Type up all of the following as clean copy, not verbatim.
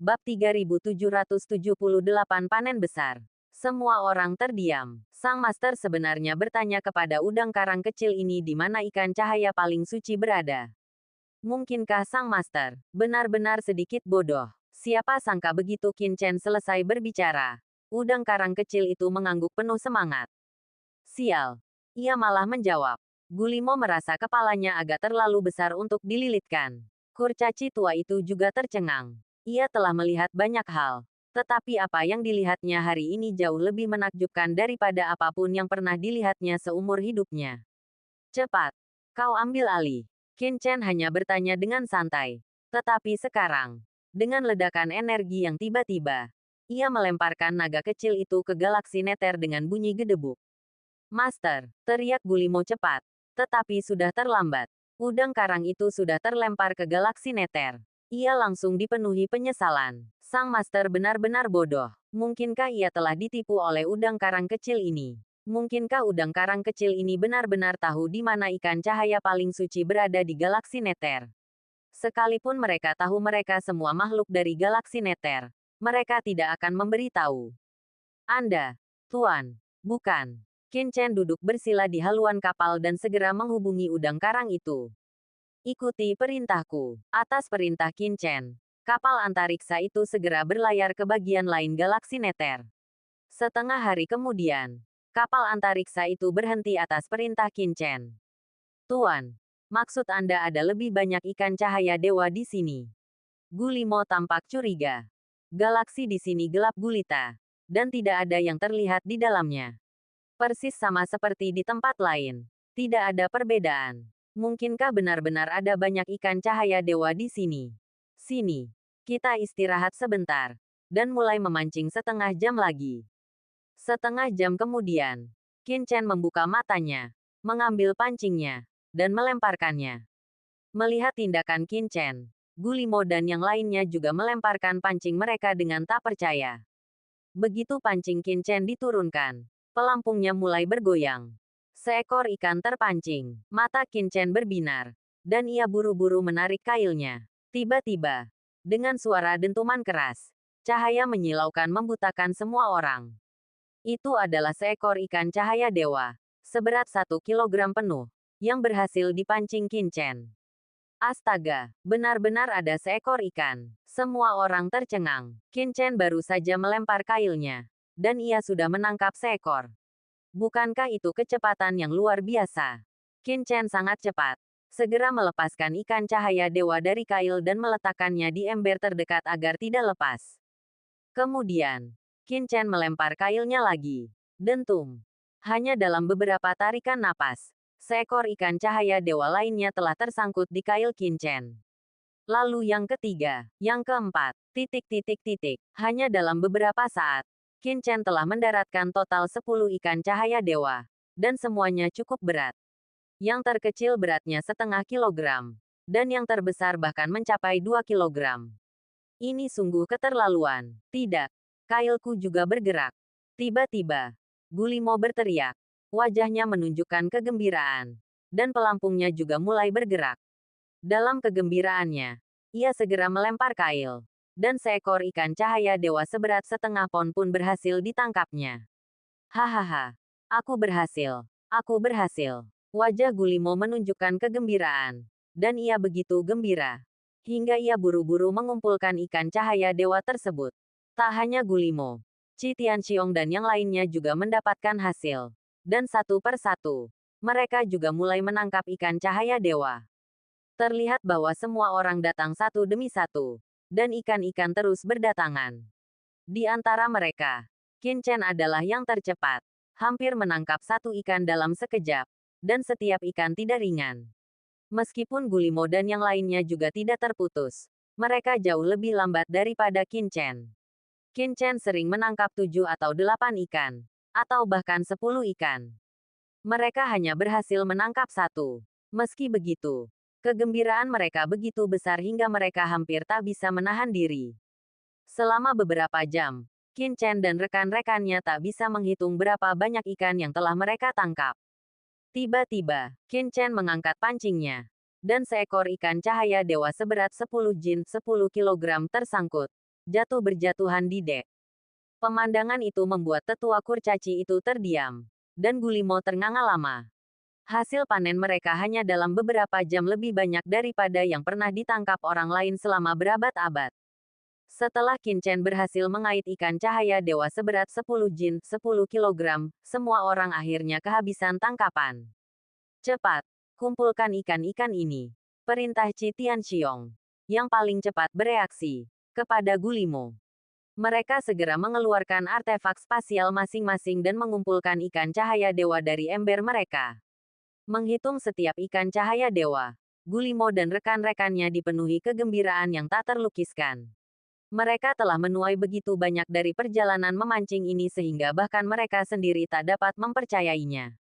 Bab 3778 Panen Besar. Semua orang terdiam. Sang master sebenarnya bertanya kepada udang karang kecil ini di mana ikan cahaya paling suci berada. Mungkinkah sang master benar-benar sedikit bodoh? Siapa sangka begitu Qin Chen selesai berbicara, udang karang kecil itu mengangguk penuh semangat. Sial. Ia malah menjawab. Gulimo merasa kepalanya agak terlalu besar untuk dililitkan. Kurcaci tua itu juga tercengang. Ia telah melihat banyak hal. Tetapi apa yang dilihatnya hari ini jauh lebih menakjubkan daripada apapun yang pernah dilihatnya seumur hidupnya. Cepat. Kau ambil alih. Qin Chen hanya bertanya dengan santai. Tetapi sekarang, dengan ledakan energi yang tiba-tiba, ia melemparkan naga kecil itu ke galaksi neter dengan bunyi gedebuk. Master, teriak Gulimo cepat. Tetapi sudah terlambat. Udang karang itu sudah terlempar ke galaksi neter. Ia langsung dipenuhi penyesalan. Sang master benar-benar bodoh. Mungkinkah ia telah ditipu oleh udang karang kecil ini? Mungkinkah udang karang kecil ini benar-benar tahu di mana ikan cahaya paling suci berada di galaksi neter? Sekalipun mereka tahu mereka semua makhluk dari galaksi neter, mereka tidak akan memberitahu. Anda, Tuan, bukan. Qin Chen duduk bersila di haluan kapal dan segera menghubungi udang karang itu. Ikuti perintahku. Atas perintah Qin Chen, kapal antariksa itu segera berlayar ke bagian lain galaksi neter. Setengah hari kemudian, kapal antariksa itu berhenti atas perintah Qin Chen. Tuan, maksud Anda ada lebih banyak ikan cahaya dewa di sini. Gulimo tampak curiga. Galaksi di sini gelap gulita, dan tidak ada yang terlihat di dalamnya. Persis sama seperti di tempat lain. Tidak ada perbedaan. Mungkinkah benar-benar ada banyak ikan cahaya dewa di sini? Sini. Kita istirahat sebentar. Dan mulai memancing setengah jam lagi. Setengah jam kemudian, Qin Chen membuka matanya, mengambil pancingnya, dan melemparkannya. Melihat tindakan Qin Chen, Gulimo dan yang lainnya juga melemparkan pancing mereka dengan tak percaya. Begitu pancing Qin Chen diturunkan, pelampungnya mulai bergoyang. Seekor ikan terpancing. Mata Qin Chen berbinar. Dan ia buru-buru menarik kailnya. Tiba-tiba, dengan suara dentuman keras, cahaya menyilaukan membutakan semua orang. Itu adalah seekor ikan cahaya dewa, seberat 1 kilogram penuh, yang berhasil dipancing Qin Chen. Astaga, benar-benar ada seekor ikan. Semua orang tercengang. Qin Chen baru saja melempar kailnya, dan ia sudah menangkap seekor. Bukankah itu kecepatan yang luar biasa? Qin Chen sangat cepat. Segera melepaskan ikan cahaya dewa dari kail dan meletakkannya di ember terdekat agar tidak lepas. Kemudian, Qin Chen melempar kailnya lagi. Dentum. Hanya dalam beberapa tarikan napas, seekor ikan cahaya dewa lainnya telah tersangkut di kail Qin Chen. Lalu yang ketiga, yang keempat, hanya dalam beberapa saat, Qin Chen telah mendaratkan total 10 ikan cahaya dewa, dan semuanya cukup berat. Yang terkecil beratnya setengah kilogram, dan yang terbesar bahkan mencapai 2 kilogram. Ini sungguh keterlaluan. Tidak, kailku juga bergerak. Tiba-tiba, Gulimo berteriak. Wajahnya menunjukkan kegembiraan, dan pelampungnya juga mulai bergerak. Dalam kegembiraannya, ia segera melempar kail. Dan seekor ikan cahaya dewa seberat setengah pon pun berhasil ditangkapnya. Hahaha. Aku berhasil. Aku berhasil. Wajah Gulimo menunjukkan kegembiraan. Dan ia begitu gembira. Hingga ia buru-buru mengumpulkan ikan cahaya dewa tersebut. Tak hanya Gulimo, Qi Tianxiong dan yang lainnya juga mendapatkan hasil. Dan satu persatu, mereka juga mulai menangkap ikan cahaya dewa. Terlihat bahwa semua orang datang satu demi satu. Dan ikan-ikan terus berdatangan. Di antara mereka, Qin Chen adalah yang tercepat. Hampir menangkap satu ikan dalam sekejap. Dan setiap ikan tidak ringan. Meskipun Gulimo dan yang lainnya juga tidak terputus, mereka jauh lebih lambat daripada Qin Chen. Qin Chen sering menangkap 7 atau 8 ikan. Atau bahkan 10 ikan. Mereka hanya berhasil menangkap satu. Meski begitu, kegembiraan mereka begitu besar hingga mereka hampir tak bisa menahan diri. Selama beberapa jam, Qin Chen dan rekan-rekannya tak bisa menghitung berapa banyak ikan yang telah mereka tangkap. Tiba-tiba, Qin Chen mengangkat pancingnya. Dan seekor ikan cahaya dewa seberat 10 jin 10 kilogram tersangkut. jatuh berjatuhan di dek. Pemandangan itu membuat tetua kurcaci itu terdiam. Dan Gulimo ternganga lama. Hasil panen mereka hanya dalam beberapa jam lebih banyak daripada yang pernah ditangkap orang lain selama berabad-abad. Setelah Qin Chen berhasil mengait ikan cahaya dewa seberat 10 jin, 10 kilogram, semua orang akhirnya kehabisan tangkapan. Cepat, kumpulkan ikan-ikan ini. Perintah Qi Tianxiong. Yang paling cepat bereaksi. Kepada Gulimo. Mereka segera mengeluarkan artefak spasial masing-masing dan mengumpulkan ikan cahaya dewa dari ember mereka. Menghitung setiap ikan cahaya dewa, Gulimo dan rekan-rekannya dipenuhi kegembiraan yang tak terlukiskan. Mereka telah menuai begitu banyak dari perjalanan memancing ini sehingga bahkan mereka sendiri tak dapat mempercayainya.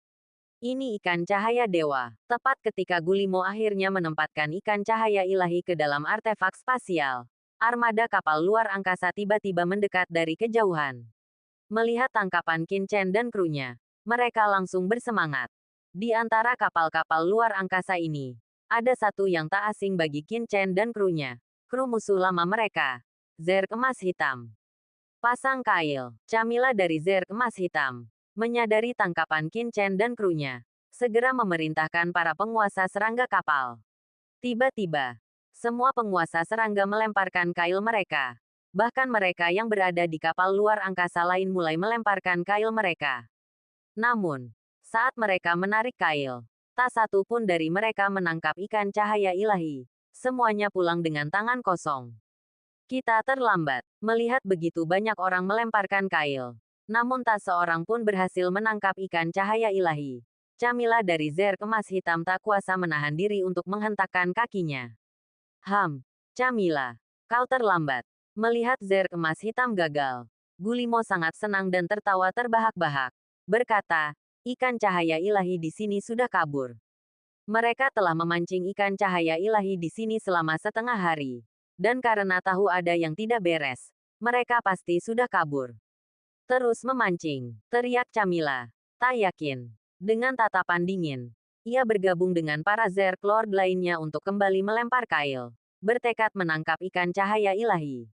Ini ikan cahaya dewa. Tepat ketika Gulimo akhirnya menempatkan ikan cahaya ilahi ke dalam artefak spasial, armada kapal luar angkasa tiba-tiba mendekat dari kejauhan. Melihat tangkapan Qin Chen dan krunya, mereka langsung bersemangat. Di antara kapal-kapal luar angkasa ini, ada satu yang tak asing bagi Qin Chen dan krunya. Kru musuh lama mereka, Zerg Emas Hitam. Pasang kail, Camilla dari Zerg Emas Hitam, menyadari tangkapan Qin Chen dan krunya, segera memerintahkan para penguasa serangga kapal. Tiba-tiba, semua penguasa serangga melemparkan kail mereka. Bahkan mereka yang berada di kapal luar angkasa lain mulai melemparkan kail mereka. Namun, saat mereka menarik kail, tak satu pun dari mereka menangkap ikan cahaya ilahi. Semuanya pulang dengan tangan kosong. Kita terlambat. Melihat begitu banyak orang melemparkan kail. Namun tak seorang pun berhasil menangkap ikan cahaya ilahi. Camilla dari Zerg Emas Hitam tak kuasa menahan diri untuk menghentakkan kakinya. Camilla, kau terlambat. Melihat Zerg Emas Hitam gagal, Gulimo sangat senang dan tertawa terbahak-bahak. Berkata, ikan cahaya ilahi di sini sudah kabur. Mereka telah memancing ikan cahaya ilahi di sini selama setengah hari. Dan karena tahu ada yang tidak beres, mereka pasti sudah kabur. Terus memancing, teriak Camilla. Tak yakin. Dengan tatapan dingin, ia bergabung dengan para Zerg Lord lainnya untuk kembali melempar kail. Bertekad menangkap ikan cahaya ilahi.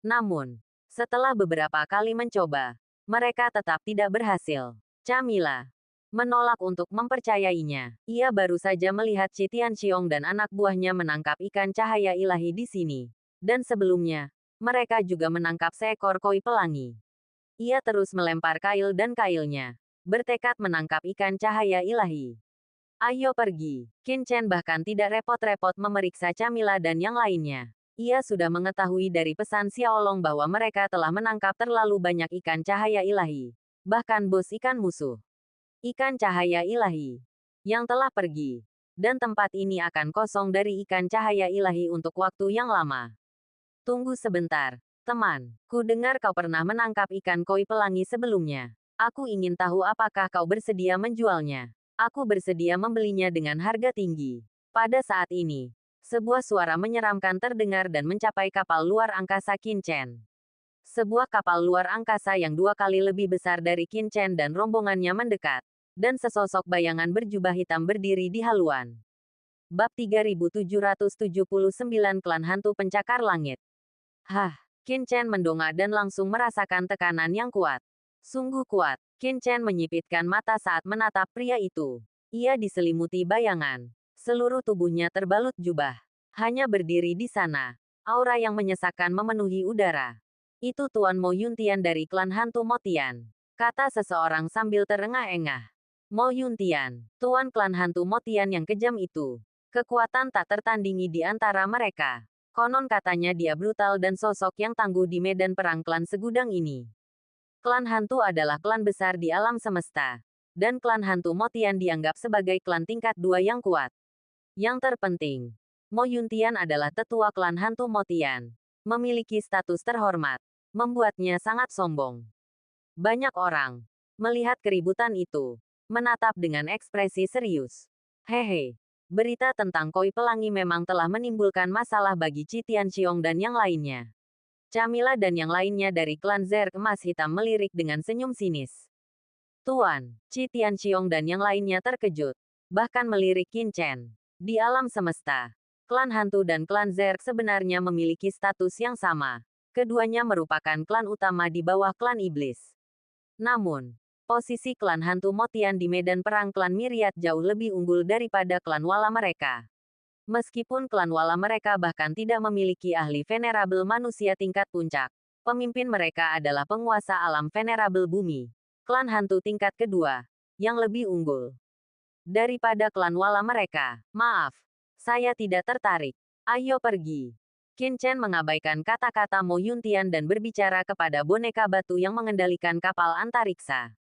Namun, setelah beberapa kali mencoba, mereka tetap tidak berhasil. Camilla menolak untuk mempercayainya. Ia baru saja melihat Qi Tianxiong dan anak buahnya menangkap ikan cahaya ilahi di sini. Dan sebelumnya, mereka juga menangkap seekor koi pelangi. Ia terus melempar kail dan kailnya, bertekad menangkap ikan cahaya ilahi. Ayo pergi. Qin Chen bahkan tidak repot-repot memeriksa Camilla dan yang lainnya. Ia sudah mengetahui dari pesan Xiaolong bahwa mereka telah menangkap terlalu banyak ikan cahaya ilahi. Bahkan bos ikan musuh. Ikan cahaya ilahi. Yang telah pergi. Dan tempat ini akan kosong dari ikan cahaya ilahi untuk waktu yang lama. Tunggu sebentar, teman. Ku dengar kau pernah menangkap ikan koi pelangi sebelumnya. Aku ingin tahu apakah kau bersedia menjualnya. Aku bersedia membelinya dengan harga tinggi. Pada saat ini, sebuah suara menyeramkan terdengar dan mencapai kapal luar angkasa Qin Chen. Sebuah kapal luar angkasa yang 2 kali lebih besar dari Qin Chen dan rombongannya mendekat. Dan sesosok bayangan berjubah hitam berdiri di haluan. Bab 3779 Klan Hantu Pencakar Langit. Qin Chen mendongak dan langsung merasakan tekanan yang kuat. Sungguh kuat. Qin Chen menyipitkan mata saat menatap pria itu. Ia diselimuti bayangan. Seluruh tubuhnya terbalut jubah. Hanya berdiri di sana. Aura yang menyesakkan memenuhi udara. Itu Tuan Mo Yuntian dari klan hantu Motian. Kata seseorang sambil terengah-engah. Mo Yuntian, tuan klan hantu Motian yang kejam itu. Kekuatan tak tertandingi di antara mereka. Konon katanya dia brutal dan sosok yang tangguh di medan perang klan segudang ini. Klan hantu adalah klan besar di alam semesta. Dan klan hantu Motian dianggap sebagai klan tingkat 2 yang kuat. Yang terpenting, Mo Yuntian adalah tetua klan hantu Motian. Memiliki status terhormat. Membuatnya sangat sombong. Banyak orang melihat keributan itu, menatap dengan ekspresi serius. Hehe, berita tentang koi pelangi memang telah menimbulkan masalah bagi Qi Tianxiong dan yang lainnya. Camilla dan yang lainnya dari klan Zerg Emas Hitam melirik dengan senyum sinis. Tuan, Qi Tianxiong dan yang lainnya terkejut. Bahkan melirik Qin Chen. Di alam semesta, klan hantu dan klan Zerg sebenarnya memiliki status yang sama. Keduanya merupakan klan utama di bawah klan iblis. Namun, posisi klan hantu Motian di medan perang klan Myriad jauh lebih unggul daripada klan Wala mereka. Meskipun klan Wala mereka bahkan tidak memiliki ahli venerabel manusia tingkat puncak, pemimpin mereka adalah penguasa alam venerabel bumi. Klan hantu tingkat kedua, yang lebih unggul daripada klan Wala mereka. Maaf, saya tidak tertarik. Ayo pergi. Qin Chen mengabaikan kata-kata Mo Yuntian dan berbicara kepada boneka batu yang mengendalikan kapal antariksa.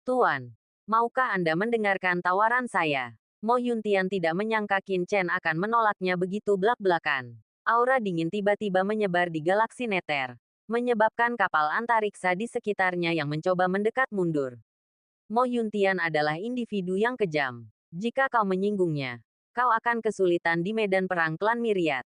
Tuan, maukah Anda mendengarkan tawaran saya? Mo Yuntian tidak menyangka Qin Chen akan menolaknya begitu belak-belakan. Aura dingin tiba-tiba menyebar di galaksi Nether, menyebabkan kapal antariksa di sekitarnya yang mencoba mendekat mundur. Mo Yuntian adalah individu yang kejam. Jika kau menyinggungnya, kau akan kesulitan di medan perang klan Myriad.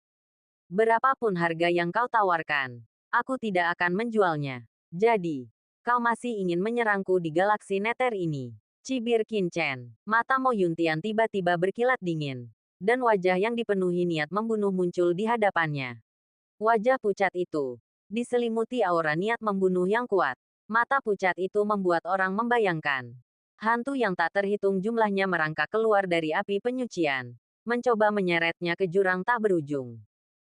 Berapapun harga yang kau tawarkan, aku tidak akan menjualnya. Jadi, kau masih ingin menyerangku di galaksi Nether ini? Cibir Qin Chen. Mata Mo Yuntian tiba-tiba berkilat dingin, dan wajah yang dipenuhi niat membunuh muncul di hadapannya. Wajah pucat itu diselimuti aura niat membunuh yang kuat. Mata pucat itu membuat orang membayangkan hantu yang tak terhitung jumlahnya merangkak keluar dari api penyucian, mencoba menyeretnya ke jurang tak berujung.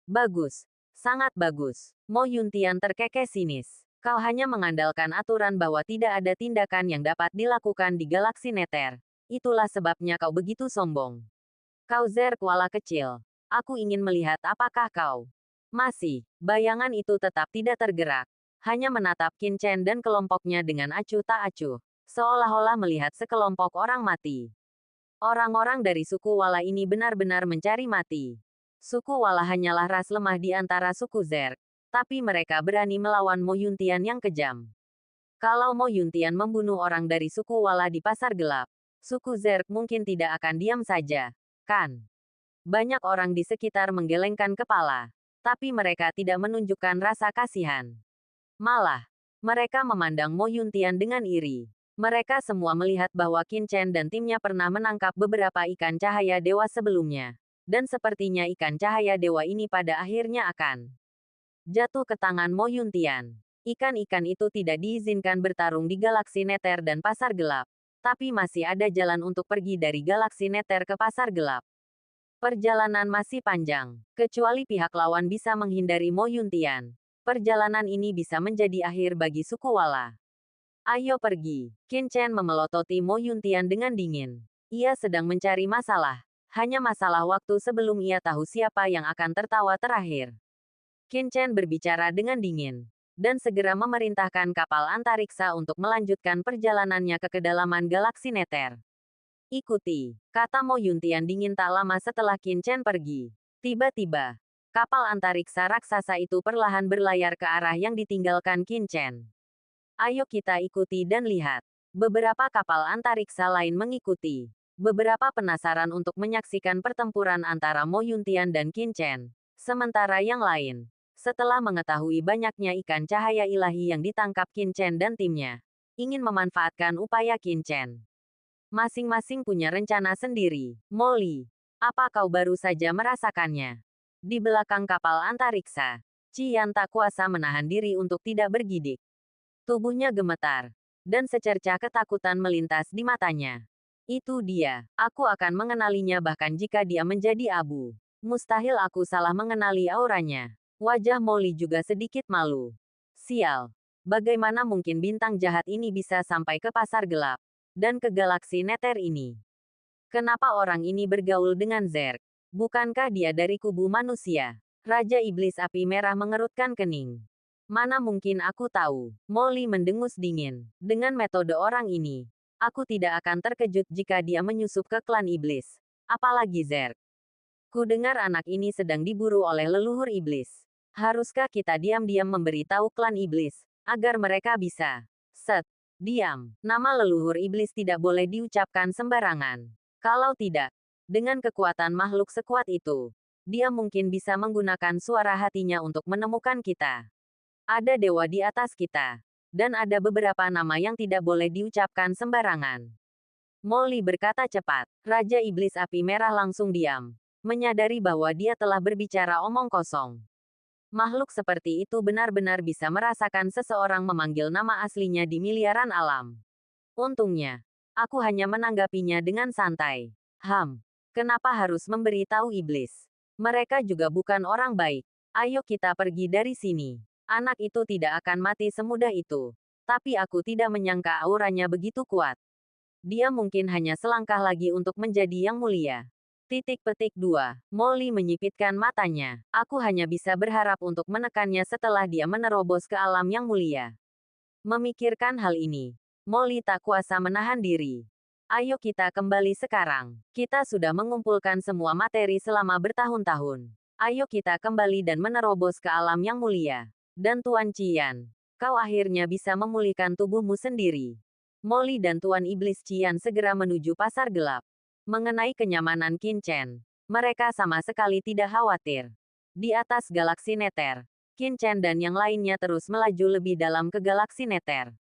Bagus. Sangat bagus. Mo Yuntian terkekeh sinis. Kau hanya mengandalkan aturan bahwa tidak ada tindakan yang dapat dilakukan di galaksi Nether. Itulah sebabnya kau begitu sombong. Kau Zerg Wala kecil. Aku ingin melihat apakah kau masih. Bayangan itu tetap tidak tergerak. Hanya menatap Qin Chen dan kelompoknya dengan acuh tak acuh. Seolah-olah melihat sekelompok orang mati. Orang-orang dari suku Wala ini benar-benar mencari mati. Suku Wala hanyalah ras lemah di antara suku Zerg, tapi mereka berani melawan Mo Yuntian yang kejam. Kalau Mo Yuntian membunuh orang dari suku Wala di pasar gelap, suku Zerg mungkin tidak akan diam saja, kan? Banyak orang di sekitar menggelengkan kepala, tapi mereka tidak menunjukkan rasa kasihan. Malah, mereka memandang Mo Yuntian dengan iri. Mereka semua melihat bahwa Qin Chen dan timnya pernah menangkap beberapa ikan cahaya dewa sebelumnya. Dan sepertinya ikan cahaya dewa ini pada akhirnya akan jatuh ke tangan Mo Yuntian. Ikan-ikan itu tidak diizinkan bertarung di galaksi Nether dan pasar gelap. Tapi masih ada jalan untuk pergi dari galaksi Nether ke pasar gelap. Perjalanan masih panjang. Kecuali pihak lawan bisa menghindari Mo Yuntian, perjalanan ini bisa menjadi akhir bagi suku Wala. Ayo pergi. Qin Chen memelototi Mo Yuntian dengan dingin. Ia sedang mencari masalah. Hanya masalah waktu sebelum ia tahu siapa yang akan tertawa terakhir. Qin Chen berbicara dengan dingin, dan segera memerintahkan kapal antariksa untuk melanjutkan perjalanannya ke kedalaman galaksi Nether. Ikuti, kata Mo Yuntian dingin tak lama setelah Qin Chen pergi. Tiba-tiba, kapal antariksa raksasa itu perlahan berlayar ke arah yang ditinggalkan Qin Chen. Ayo kita ikuti dan lihat. Beberapa kapal antariksa lain mengikuti. Beberapa penasaran untuk menyaksikan pertempuran antara Mo Yuntian dan Qin Chen. Sementara yang lain, setelah mengetahui banyaknya ikan cahaya ilahi yang ditangkap Qin Chen dan timnya, ingin memanfaatkan upaya Qin Chen. Masing-masing punya rencana sendiri. Molly, apa kau baru saja merasakannya? Di belakang kapal antariksa, Qian tak kuasa menahan diri untuk tidak bergidik. Tubuhnya gemetar, dan secercah ketakutan melintas di matanya. Itu dia. Aku akan mengenalinya bahkan jika dia menjadi abu. Mustahil aku salah mengenali auranya. Wajah Molly juga sedikit malu. Sial. Bagaimana mungkin bintang jahat ini bisa sampai ke pasar gelap? Dan ke galaksi Nether ini? Kenapa orang ini bergaul dengan Zerg? Bukankah dia dari kubu manusia? Raja Iblis Api Merah mengerutkan kening. Mana mungkin aku tahu? Molly mendengus dingin. Dengan metode orang ini, aku tidak akan terkejut jika dia menyusup ke klan iblis. Apalagi Zerg. Ku dengar anak ini sedang diburu oleh leluhur iblis. Haruskah kita diam-diam memberitahu klan iblis, agar mereka bisa diam. Nama leluhur iblis tidak boleh diucapkan sembarangan. Kalau tidak, dengan kekuatan makhluk sekuat itu, dia mungkin bisa menggunakan suara hatinya untuk menemukan kita. Ada dewa di atas kita. Dan ada beberapa nama yang tidak boleh diucapkan sembarangan. Molly berkata cepat. Raja Iblis Api Merah langsung diam, menyadari bahwa dia telah berbicara omong kosong. Makhluk seperti itu benar-benar bisa merasakan seseorang memanggil nama aslinya di miliaran alam. Untungnya, aku hanya menanggapinya dengan santai. Kenapa harus memberi tahu iblis? Mereka juga bukan orang baik. Ayo kita pergi dari sini. Anak itu tidak akan mati semudah itu. Tapi aku tidak menyangka auranya begitu kuat. Dia mungkin hanya selangkah lagi untuk menjadi yang mulia. Petik 2. Molly menyipitkan matanya. Aku hanya bisa berharap untuk menekannya setelah dia menerobos ke alam yang mulia. Memikirkan hal ini, Molly tak kuasa menahan diri. Ayo kita kembali sekarang. Kita sudah mengumpulkan semua materi selama bertahun-tahun. Ayo kita kembali dan menerobos ke alam yang mulia. Dan Tuan Qian, kau akhirnya bisa memulihkan tubuhmu sendiri. Molly dan Tuan Iblis Qian segera menuju pasar gelap. Mengenai kenyamanan Qin Chen, mereka sama sekali tidak khawatir. Di atas galaksi Neter, Qin Chen dan yang lainnya terus melaju lebih dalam ke galaksi Neter.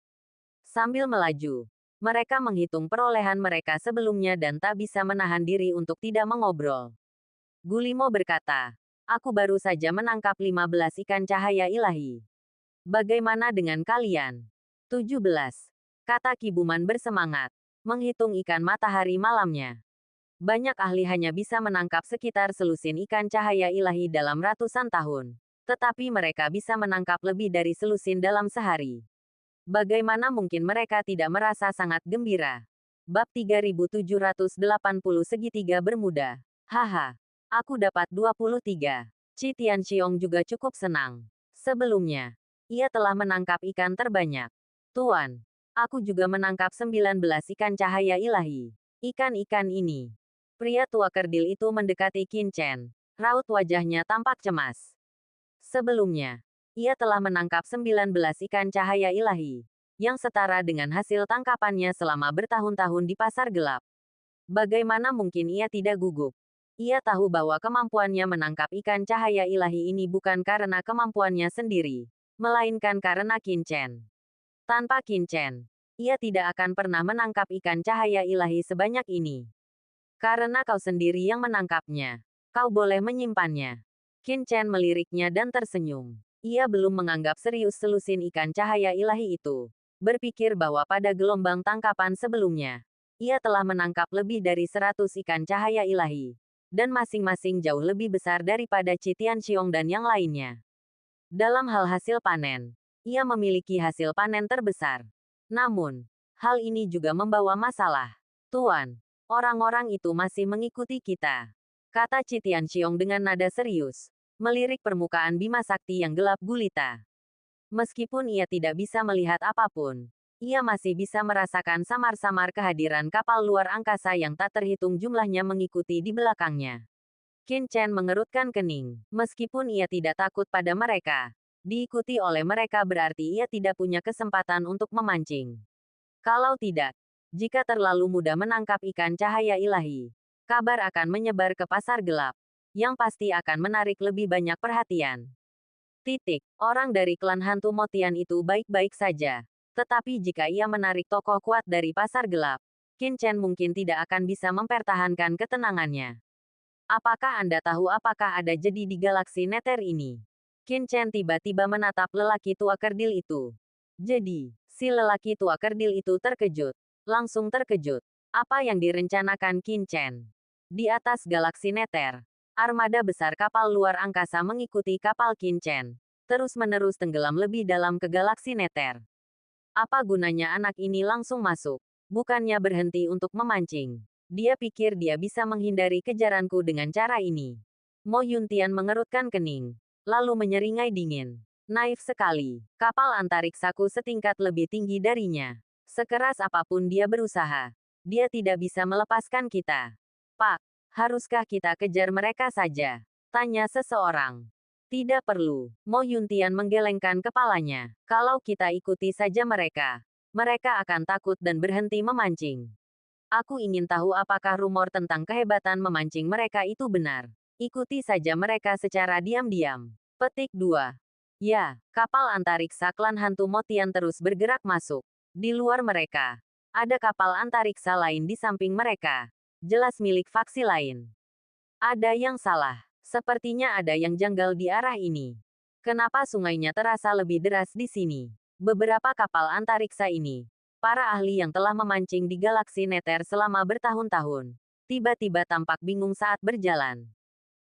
Sambil melaju, mereka menghitung perolehan mereka sebelumnya dan tak bisa menahan diri untuk tidak mengobrol. Gulimo berkata, aku baru saja menangkap 15 ikan cahaya ilahi. Bagaimana dengan kalian? 17. Kata Kibuman bersemangat, menghitung ikan matahari malamnya. Banyak ahli hanya bisa menangkap sekitar selusin ikan cahaya ilahi dalam ratusan tahun. Tetapi mereka bisa menangkap lebih dari selusin dalam sehari. Bagaimana mungkin mereka tidak merasa sangat gembira? Bab 3780 Segitiga Bermuda. Haha. Aku dapat 23. Qi Tianxiong juga cukup senang. Sebelumnya, ia telah menangkap ikan terbanyak. Tuan, aku juga menangkap 19 ikan cahaya ilahi. Ikan-ikan ini. Pria tua kerdil itu mendekati Qin Chen. Raut wajahnya tampak cemas. Sebelumnya, ia telah menangkap 19 ikan cahaya ilahi, yang setara dengan hasil tangkapannya selama bertahun-tahun di pasar gelap. Bagaimana mungkin ia tidak gugup? Ia tahu bahwa kemampuannya menangkap ikan cahaya ilahi ini bukan karena kemampuannya sendiri, melainkan karena Qin Chen. Tanpa Qin Chen, ia tidak akan pernah menangkap ikan cahaya ilahi sebanyak ini. Karena kau sendiri yang menangkapnya, kau boleh menyimpannya. Qin Chen meliriknya dan tersenyum. Ia belum menganggap serius selusin ikan cahaya ilahi itu. Berpikir bahwa pada gelombang tangkapan sebelumnya, ia telah menangkap lebih dari 100 ikan cahaya ilahi. Dan masing-masing jauh lebih besar daripada Qi Tianxiong dan yang lainnya. Dalam hal hasil panen, ia memiliki hasil panen terbesar. Namun, hal ini juga membawa masalah. Tuan, orang-orang itu masih mengikuti kita. Kata Qi Tianxiong dengan nada serius, melirik permukaan Bima Sakti yang gelap gulita. Meskipun ia tidak bisa melihat apapun, ia masih bisa merasakan samar-samar kehadiran kapal luar angkasa yang tak terhitung jumlahnya mengikuti di belakangnya. Qin Chen mengerutkan kening. Meskipun ia tidak takut pada mereka, diikuti oleh mereka berarti ia tidak punya kesempatan untuk memancing. Kalau tidak, jika terlalu mudah menangkap ikan cahaya ilahi, kabar akan menyebar ke pasar gelap, yang pasti akan menarik lebih banyak perhatian. Orang dari klan hantu Motian itu baik-baik saja. Tetapi jika ia menarik tokoh kuat dari pasar gelap, Qin Chen mungkin tidak akan bisa mempertahankan ketenangannya. Apakah Anda tahu apakah ada jadi di galaksi Neter ini? Qin Chen tiba-tiba menatap lelaki tua kerdil itu. Jadi, si lelaki tua kerdil itu terkejut. Langsung terkejut. Apa yang direncanakan Qin Chen? Di atas galaksi Neter, armada besar kapal luar angkasa mengikuti kapal Qin Chen, terus-menerus tenggelam lebih dalam ke galaksi Neter. Apa gunanya anak ini langsung masuk? Bukannya berhenti untuk memancing. Dia pikir dia bisa menghindari kejaranku dengan cara ini. Mo Yuntian mengerutkan kening, lalu menyeringai dingin. Naif sekali. Kapal antariksaku setingkat lebih tinggi darinya. Sekeras apapun dia berusaha, dia tidak bisa melepaskan kita. Pak, haruskah kita kejar mereka saja? Tanya seseorang. Tidak perlu. Mo Yuntian menggelengkan kepalanya. Kalau kita ikuti saja mereka, mereka akan takut dan berhenti memancing. Aku ingin tahu apakah rumor tentang kehebatan memancing mereka itu benar. Ikuti saja mereka secara diam-diam. Petik 2. Ya, kapal antariksa klan hantu Motian terus bergerak masuk. Di luar mereka, ada kapal antariksa lain di samping mereka. Jelas milik faksi lain. Ada yang salah. Sepertinya ada yang janggal di arah ini. Kenapa sungainya terasa lebih deras di sini? Beberapa kapal antariksa ini, para ahli yang telah memancing di galaksi Nether selama bertahun-tahun, tiba-tiba tampak bingung saat berjalan.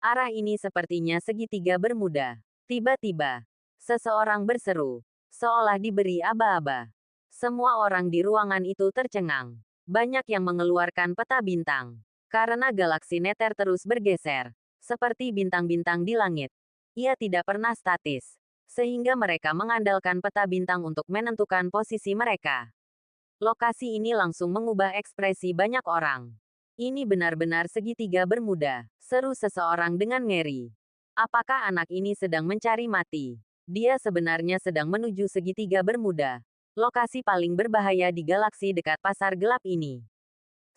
Arah ini sepertinya segitiga bermuda. Tiba-tiba, seseorang berseru, seolah diberi aba-aba. Semua orang di ruangan itu tercengang. Banyak yang mengeluarkan peta bintang. Karena galaksi Nether terus bergeser, seperti bintang-bintang di langit. Ia tidak pernah statis, sehingga mereka mengandalkan peta bintang untuk menentukan posisi mereka. Lokasi ini langsung mengubah ekspresi banyak orang. Ini benar-benar segitiga bermuda, seru seseorang dengan ngeri. Apakah anak ini sedang mencari mati? Dia sebenarnya sedang menuju segitiga bermuda, lokasi paling berbahaya di galaksi dekat pasar gelap ini.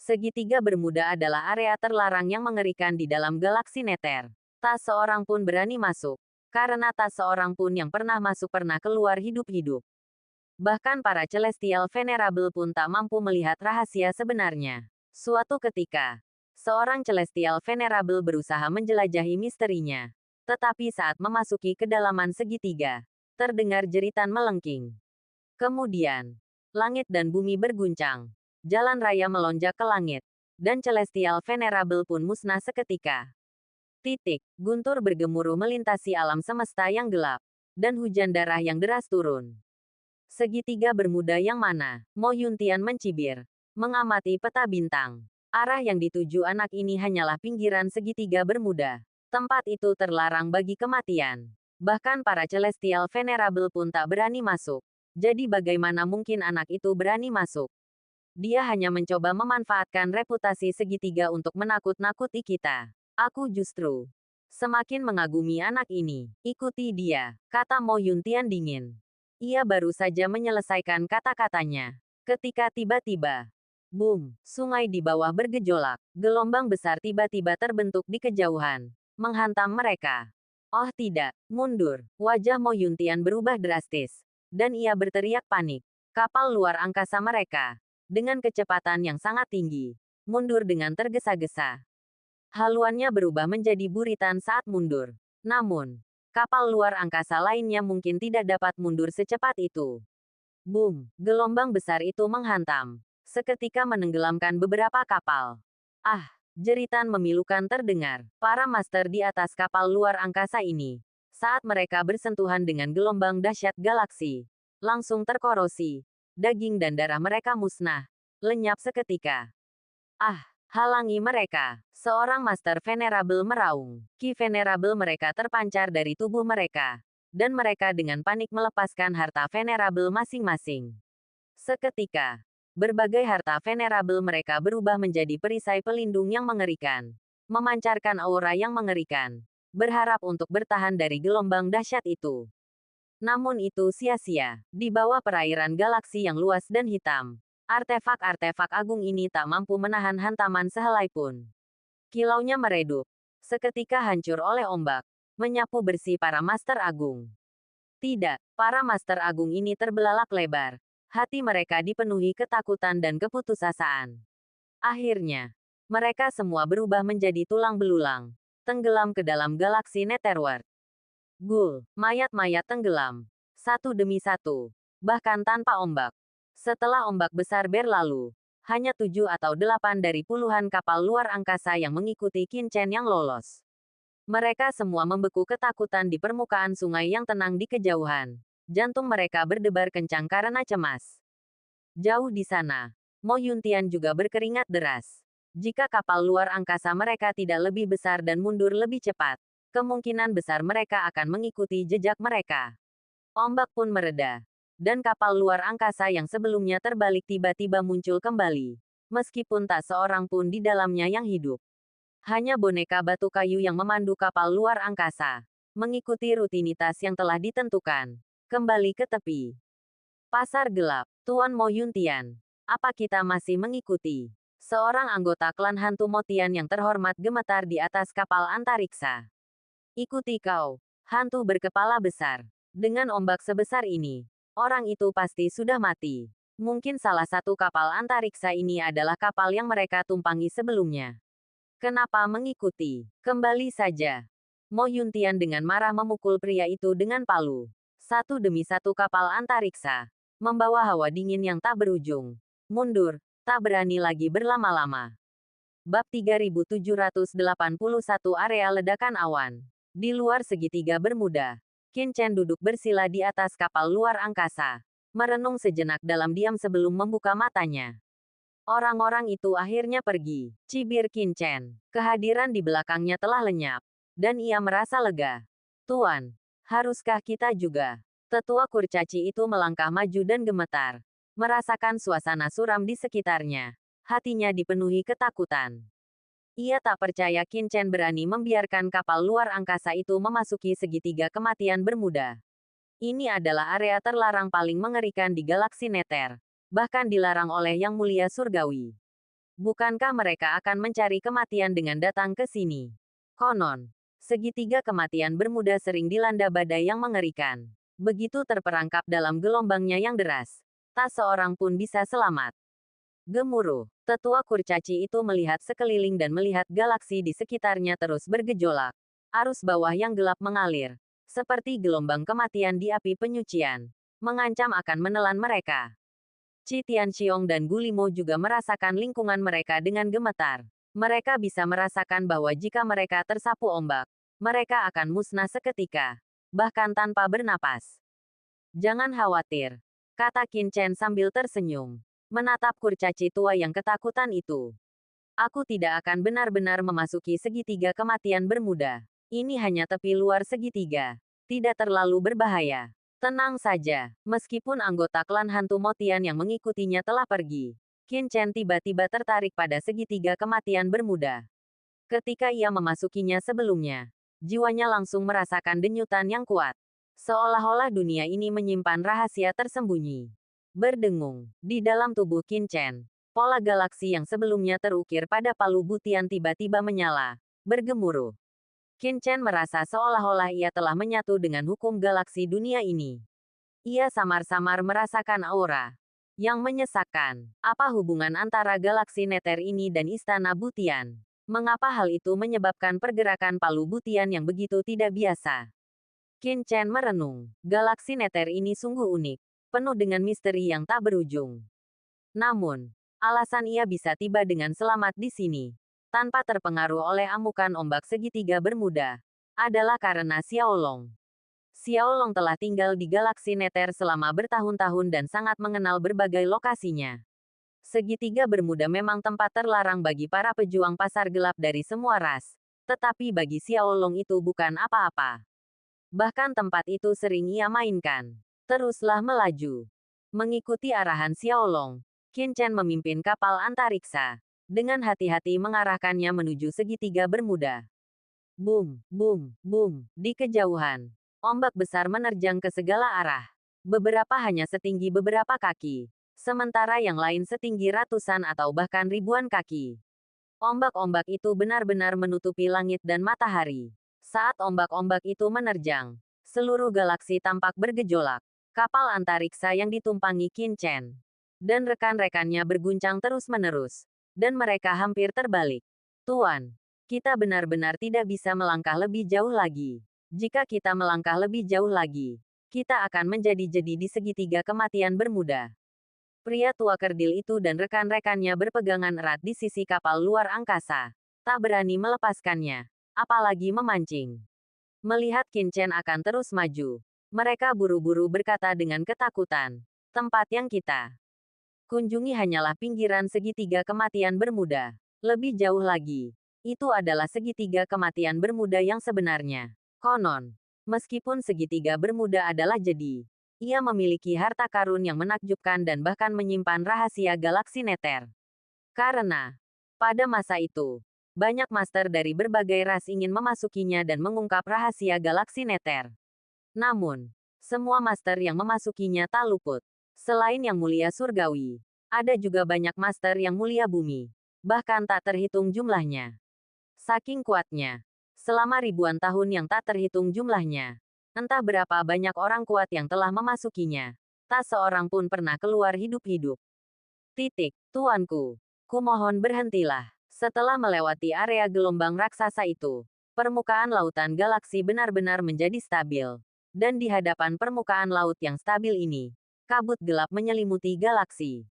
Segitiga bermuda adalah area terlarang yang mengerikan di dalam galaksi Nether. Tak seorang pun berani masuk, karena tak seorang pun yang pernah masuk pernah keluar hidup-hidup. Bahkan para Celestial Venerable pun tak mampu melihat rahasia sebenarnya. Suatu ketika, seorang Celestial Venerable berusaha menjelajahi misterinya. Tetapi saat memasuki kedalaman segitiga, terdengar jeritan melengking. Kemudian, langit dan bumi berguncang. Jalan raya melonjak ke langit, dan Celestial Venerable pun musnah seketika. Guntur bergemuruh melintasi alam semesta yang gelap, dan hujan darah yang deras turun. Segitiga bermuda yang mana? Mo Yuntian mencibir, mengamati peta bintang. Arah yang dituju anak ini hanyalah pinggiran segitiga bermuda. Tempat itu terlarang bagi kematian. Bahkan para Celestial Venerable pun tak berani masuk. Jadi bagaimana mungkin anak itu berani masuk? Dia hanya mencoba memanfaatkan reputasi segitiga untuk menakut-nakuti kita. Aku justru semakin mengagumi anak ini. Ikuti dia, kata Mo Yuntian dingin. Ia baru saja menyelesaikan kata-katanya. Ketika tiba-tiba, boom, sungai di bawah bergejolak. Gelombang besar tiba-tiba terbentuk di kejauhan, menghantam mereka. Oh tidak, mundur. Wajah Mo Yuntian berubah drastis, dan ia berteriak panik. Kapal luar angkasa mereka, dengan kecepatan yang sangat tinggi, mundur dengan tergesa-gesa. Haluannya berubah menjadi buritan saat mundur. Namun, kapal luar angkasa lainnya mungkin tidak dapat mundur secepat itu. Boom! Gelombang besar itu menghantam, seketika menenggelamkan beberapa kapal. Ah! Jeritan memilukan terdengar. Para master di atas kapal luar angkasa ini, saat mereka bersentuhan dengan gelombang dahsyat galaksi, langsung terkorosi. Daging dan darah mereka musnah, lenyap seketika. Ah! Halangi mereka. Seorang Master Venerable meraung. Ki Venerable mereka terpancar dari tubuh mereka. Dan mereka dengan panik melepaskan harta Venerable masing-masing. Seketika, berbagai harta Venerable mereka berubah menjadi perisai pelindung yang mengerikan. Memancarkan aura yang mengerikan. Berharap untuk bertahan dari gelombang dahsyat itu. Namun itu sia-sia. Di bawah perairan galaksi yang luas dan hitam, artefak-artefak agung ini tak mampu menahan hantaman sehelai pun. Kilaunya meredup, seketika hancur oleh ombak, menyapu bersih para master agung. Tidak, para master agung ini terbelalak lebar. Hati mereka dipenuhi ketakutan dan keputusasaan. Akhirnya, mereka semua berubah menjadi tulang belulang, tenggelam ke dalam galaksi Netherworld. Gul, mayat-mayat tenggelam, satu demi satu, bahkan tanpa ombak. Setelah ombak besar berlalu, hanya 7 atau 8 dari puluhan kapal luar angkasa yang mengikuti Qin Chen yang lolos. Mereka semua membeku ketakutan di permukaan sungai yang tenang di kejauhan. Jantung mereka berdebar kencang karena cemas. Jauh di sana, Mo Yuntian juga berkeringat deras. Jika kapal luar angkasa mereka tidak lebih besar dan mundur lebih cepat, kemungkinan besar mereka akan mengikuti jejak mereka. Ombak pun mereda, dan kapal luar angkasa yang sebelumnya terbalik tiba-tiba muncul kembali. Meskipun tak seorang pun di dalamnya yang hidup. Hanya boneka batu kayu yang memandu kapal luar angkasa. Mengikuti rutinitas yang telah ditentukan. Kembali ke tepi. Pasar gelap, Tuan Mo Yuntian. Apa kita masih mengikuti? Seorang anggota klan hantu Motian yang terhormat gemetar di atas kapal antariksa. Ikuti kau, hantu berkepala besar. Dengan ombak sebesar ini, orang itu pasti sudah mati. Mungkin salah satu kapal antariksa ini adalah kapal yang mereka tumpangi sebelumnya. Kenapa mengikuti? Kembali saja. Mo Yuntian dengan marah memukul pria itu dengan palu. Satu demi satu kapal antariksa. Membawa hawa dingin yang tak berujung. Mundur, tak berani lagi berlama-lama. Bab 3781 Area Ledakan Awan. Di luar segitiga Bermuda, Qin Chen duduk bersila di atas kapal luar angkasa. Merenung sejenak dalam diam sebelum membuka matanya. Orang-orang itu akhirnya pergi. Cibir Qin Chen. Kehadiran di belakangnya telah lenyap. Dan ia merasa lega. Tuan, haruskah kita juga? Tetua kurcaci itu melangkah maju dan gemetar. Merasakan suasana suram di sekitarnya. Hatinya dipenuhi ketakutan. Ia tak percaya Qin Chen berani membiarkan kapal luar angkasa itu memasuki segitiga kematian Bermuda. Ini adalah area terlarang paling mengerikan di galaksi Nether. Bahkan dilarang oleh Yang Mulia Surgawi. Bukankah mereka akan mencari kematian dengan datang ke sini? Konon, segitiga kematian Bermuda sering dilanda badai yang mengerikan. Begitu terperangkap dalam gelombangnya yang deras, tak seorang pun bisa selamat. Gemuruh, tetua kurcaci itu melihat sekeliling dan melihat galaksi di sekitarnya terus bergejolak. Arus bawah yang gelap mengalir, seperti gelombang kematian di api penyucian, mengancam akan menelan mereka. Qi Tianxiong dan Gulimo juga merasakan lingkungan mereka dengan gemetar. Mereka bisa merasakan bahwa jika mereka tersapu ombak, mereka akan musnah seketika, bahkan tanpa bernapas. Jangan khawatir, kata Qin Chen sambil tersenyum, menatap kurcaci tua yang ketakutan itu. Aku tidak akan benar-benar memasuki segitiga kematian Bermuda. Ini hanya tepi luar segitiga, tidak terlalu berbahaya. Tenang saja, meskipun anggota klan hantu Motian yang mengikutinya telah pergi. Qin Chen tiba-tiba tertarik pada segitiga kematian Bermuda. Ketika ia memasukinya sebelumnya, jiwanya langsung merasakan denyutan yang kuat. Seolah-olah dunia ini menyimpan rahasia tersembunyi. Berdengung, di dalam tubuh Qin Chen, pola galaksi yang sebelumnya terukir pada palu butian tiba-tiba menyala, bergemuruh. Qin Chen merasa seolah-olah ia telah menyatu dengan hukum galaksi dunia ini. Ia samar-samar merasakan aura yang menyesakkan. Apa hubungan antara galaksi Nether ini dan istana butian? Mengapa hal itu menyebabkan pergerakan palu butian yang begitu tidak biasa? Qin Chen merenung. Galaksi Nether ini sungguh unik, penuh dengan misteri yang tak berujung. Namun, alasan ia bisa tiba dengan selamat di sini, tanpa terpengaruh oleh amukan ombak segitiga Bermuda, adalah karena Xiaolong. Xiaolong telah tinggal di galaksi Nether selama bertahun-tahun dan sangat mengenal berbagai lokasinya. Segitiga Bermuda memang tempat terlarang bagi para pejuang pasar gelap dari semua ras. Tetapi bagi Xiaolong itu bukan apa-apa. Bahkan tempat itu sering ia mainkan. Teruslah melaju. Mengikuti arahan Xiaolong, Qin Chen memimpin kapal antariksa. Dengan hati-hati mengarahkannya menuju segitiga Bermuda. Boom, boom, boom, di kejauhan. Ombak besar menerjang ke segala arah. Beberapa hanya setinggi beberapa kaki, sementara yang lain setinggi ratusan atau bahkan ribuan kaki. Ombak-ombak itu benar-benar menutupi langit dan matahari. Saat ombak-ombak itu menerjang, seluruh galaksi tampak bergejolak. Kapal antariksa yang ditumpangi Qin Chen dan rekan-rekannya berguncang terus-menerus, dan mereka hampir terbalik. Tuan, kita benar-benar tidak bisa melangkah lebih jauh lagi. Jika kita melangkah lebih jauh lagi, kita akan menjadi-jadi di segitiga kematian Bermuda. Pria tua kerdil itu dan rekan-rekannya berpegangan erat di sisi kapal luar angkasa, tak berani melepaskannya, apalagi memancing. Melihat Qin Chen akan terus maju, mereka buru-buru berkata dengan ketakutan, tempat yang kita kunjungi hanyalah pinggiran segitiga kematian Bermuda. Lebih jauh lagi, itu adalah segitiga kematian Bermuda yang sebenarnya. Konon, meskipun segitiga Bermuda adalah jadi, ia memiliki harta karun yang menakjubkan dan bahkan menyimpan rahasia galaksi Nether. Karena, pada masa itu, banyak master dari berbagai ras ingin memasukinya dan mengungkap rahasia galaksi Nether. Namun, semua master yang memasukinya tak luput. Selain Yang Mulia Surgawi, ada juga banyak master yang mulia bumi. Bahkan tak terhitung jumlahnya. Saking kuatnya, selama ribuan tahun yang tak terhitung jumlahnya, entah berapa banyak orang kuat yang telah memasukinya, tak seorang pun pernah keluar hidup-hidup. Tuanku, kumohon berhentilah. Setelah melewati area gelombang raksasa itu, permukaan lautan galaksi benar-benar menjadi stabil. Dan di hadapan permukaan laut yang stabil ini, kabut gelap menyelimuti galaksi.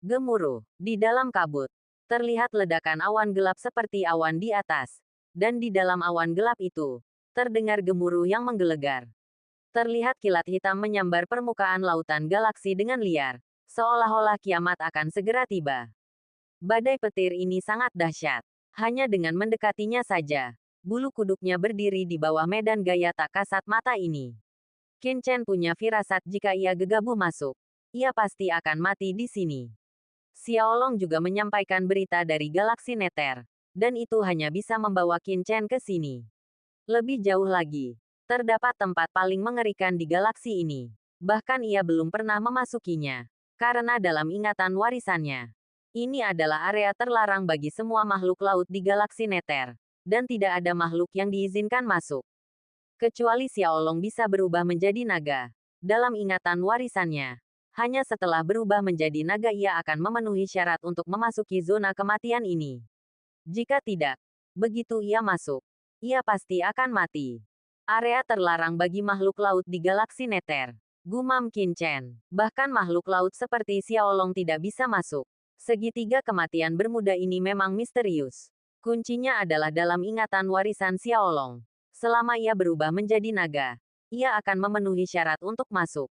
Gemuruh. Di dalam kabut, terlihat ledakan awan gelap seperti awan di atas. Dan di dalam awan gelap itu, terdengar gemuruh yang menggelegar. Terlihat kilat hitam menyambar permukaan lautan galaksi dengan liar, seolah-olah kiamat akan segera tiba. Badai petir ini sangat dahsyat. Hanya dengan mendekatinya saja, bulu kuduknya berdiri di bawah medan gaya tak kasat mata ini. Qin Chen punya firasat jika ia gegabah masuk, ia pasti akan mati di sini. Xiaolong juga menyampaikan berita dari galaksi Nether, dan itu hanya bisa membawa Qin Chen ke sini. Lebih jauh lagi, terdapat tempat paling mengerikan di galaksi ini. Bahkan ia belum pernah memasukinya, karena dalam ingatan warisannya, ini adalah area terlarang bagi semua makhluk laut di galaksi Nether. Dan tidak ada makhluk yang diizinkan masuk. Kecuali Xiaolong bisa berubah menjadi naga. Dalam ingatan warisannya, hanya setelah berubah menjadi naga ia akan memenuhi syarat untuk memasuki zona kematian ini. Jika tidak, begitu ia masuk, ia pasti akan mati. Area terlarang bagi makhluk laut di galaksi Nether. Gumam Qin Chen. Bahkan makhluk laut seperti Xiaolong tidak bisa masuk. Segitiga kematian bermuda ini memang misterius. Kuncinya adalah dalam ingatan warisan Xiaolong. Selama ia berubah menjadi naga, ia akan memenuhi syarat untuk masuk.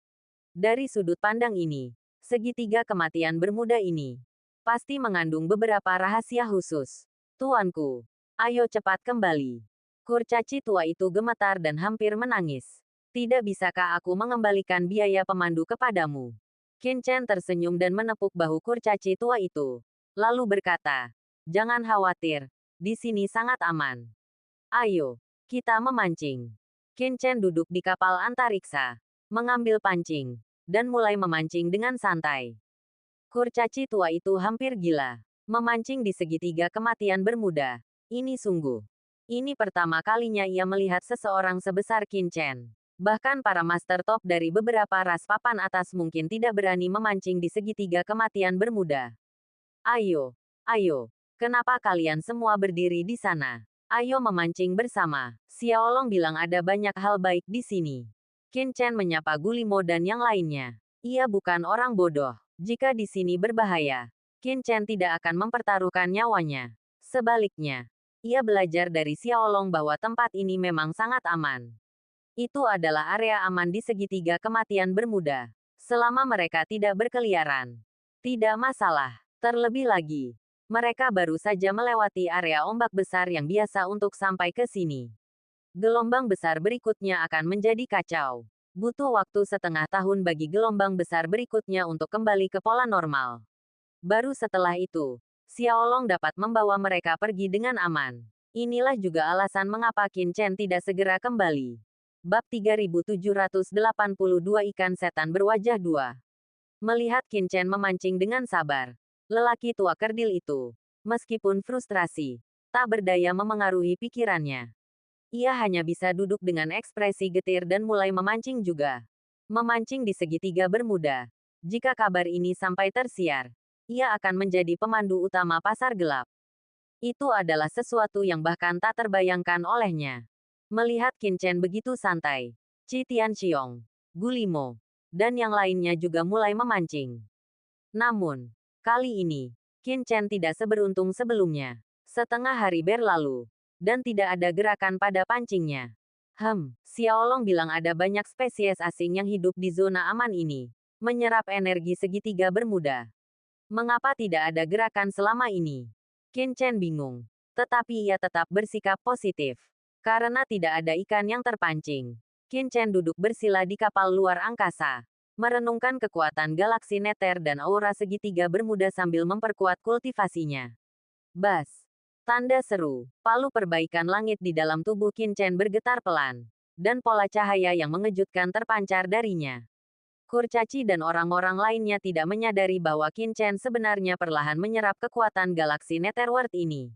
Dari sudut pandang ini, segitiga kematian bermuda ini pasti mengandung beberapa rahasia khusus. Tuanku, ayo cepat kembali. Kurcaci tua itu gemetar dan hampir menangis. Tidak bisakah aku mengembalikan biaya pemandu kepadamu? Qin Chen tersenyum dan menepuk bahu kurcaci tua itu. Lalu berkata, jangan khawatir, di sini sangat aman. Ayo, kita memancing. Qin Chen duduk di kapal antariksa, mengambil pancing, dan mulai memancing dengan santai. Kurcaci tua itu hampir gila. Memancing di segitiga kematian bermuda. Ini sungguh. Ini pertama kalinya ia melihat seseorang sebesar Qin Chen. Bahkan para master top dari beberapa ras papan atas mungkin tidak berani memancing di segitiga kematian bermuda. Ayo, ayo. Kenapa kalian semua berdiri di sana? Ayo memancing bersama. Xiaolong bilang ada banyak hal baik di sini. Qin Chen menyapa Gulimo dan yang lainnya. Ia bukan orang bodoh. Jika di sini berbahaya, Qin Chen tidak akan mempertaruhkan nyawanya. Sebaliknya, ia belajar dari Xiaolong bahwa tempat ini memang sangat aman. Itu adalah area aman di segitiga kematian bermuda. Selama mereka tidak berkeliaran, tidak masalah. Terlebih lagi, mereka baru saja melewati area ombak besar yang biasa untuk sampai ke sini. Gelombang besar berikutnya akan menjadi kacau. Butuh waktu setengah tahun bagi gelombang besar berikutnya untuk kembali ke pola normal. Baru setelah itu, Xiaolong dapat membawa mereka pergi dengan aman. Inilah juga alasan mengapa Qin Chen tidak segera kembali. Bab 3782 Ikan Setan Berwajah 2. Melihat Qin Chen memancing dengan sabar, lelaki tua kerdil itu, meskipun frustrasi, tak berdaya memengaruhi pikirannya. Ia hanya bisa duduk dengan ekspresi getir dan mulai memancing juga. Memancing di segitiga bermuda. Jika kabar ini sampai tersiar, ia akan menjadi pemandu utama pasar gelap. Itu adalah sesuatu yang bahkan tak terbayangkan olehnya. Melihat Qin Chen begitu santai, Qi Tianxiong, Gulimo, dan yang lainnya juga mulai memancing. Namun, kali ini, Qin Chen tidak seberuntung sebelumnya. Setengah hari berlalu, dan tidak ada gerakan pada pancingnya. Xiaolong bilang ada banyak spesies asing yang hidup di zona aman ini, menyerap energi segitiga bermuda. Mengapa tidak ada gerakan selama ini? Qin Chen bingung. Tetapi ia tetap bersikap positif. Karena tidak ada ikan yang terpancing, Qin Chen duduk bersila di kapal luar angkasa, merenungkan kekuatan galaksi Nether dan aura segitiga bermuda sambil memperkuat kultivasinya. Bas! Tanda seru, palu perbaikan langit di dalam tubuh Qin Chen bergetar pelan, dan pola cahaya yang mengejutkan terpancar darinya. Kurcaci dan orang-orang lainnya tidak menyadari bahwa Qin Chen sebenarnya perlahan menyerap kekuatan galaksi Netherworld ini.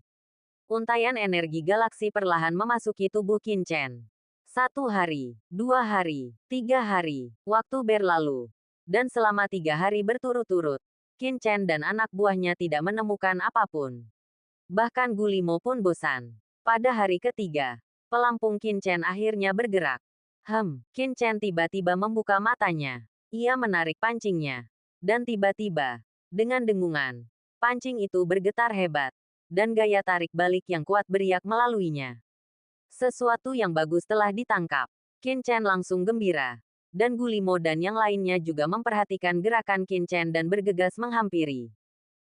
Untaian energi galaksi perlahan memasuki tubuh Qin Chen. 1 hari, 2 hari, 3 hari, waktu berlalu. Dan selama 3 hari berturut-turut, Qin Chen dan anak buahnya tidak menemukan apapun. Bahkan Gulimo pun bosan. Pada hari ketiga, pelampung Qin Chen akhirnya bergerak. Qin Chen tiba-tiba membuka matanya. Ia menarik pancingnya. Dan tiba-tiba, dengan dengungan, pancing itu bergetar hebat. Dan gaya tarik balik yang kuat beriak melaluinya. Sesuatu yang bagus telah ditangkap. Qin Chen langsung gembira. Dan Gulimo dan yang lainnya juga memperhatikan gerakan Qin Chen dan bergegas menghampiri.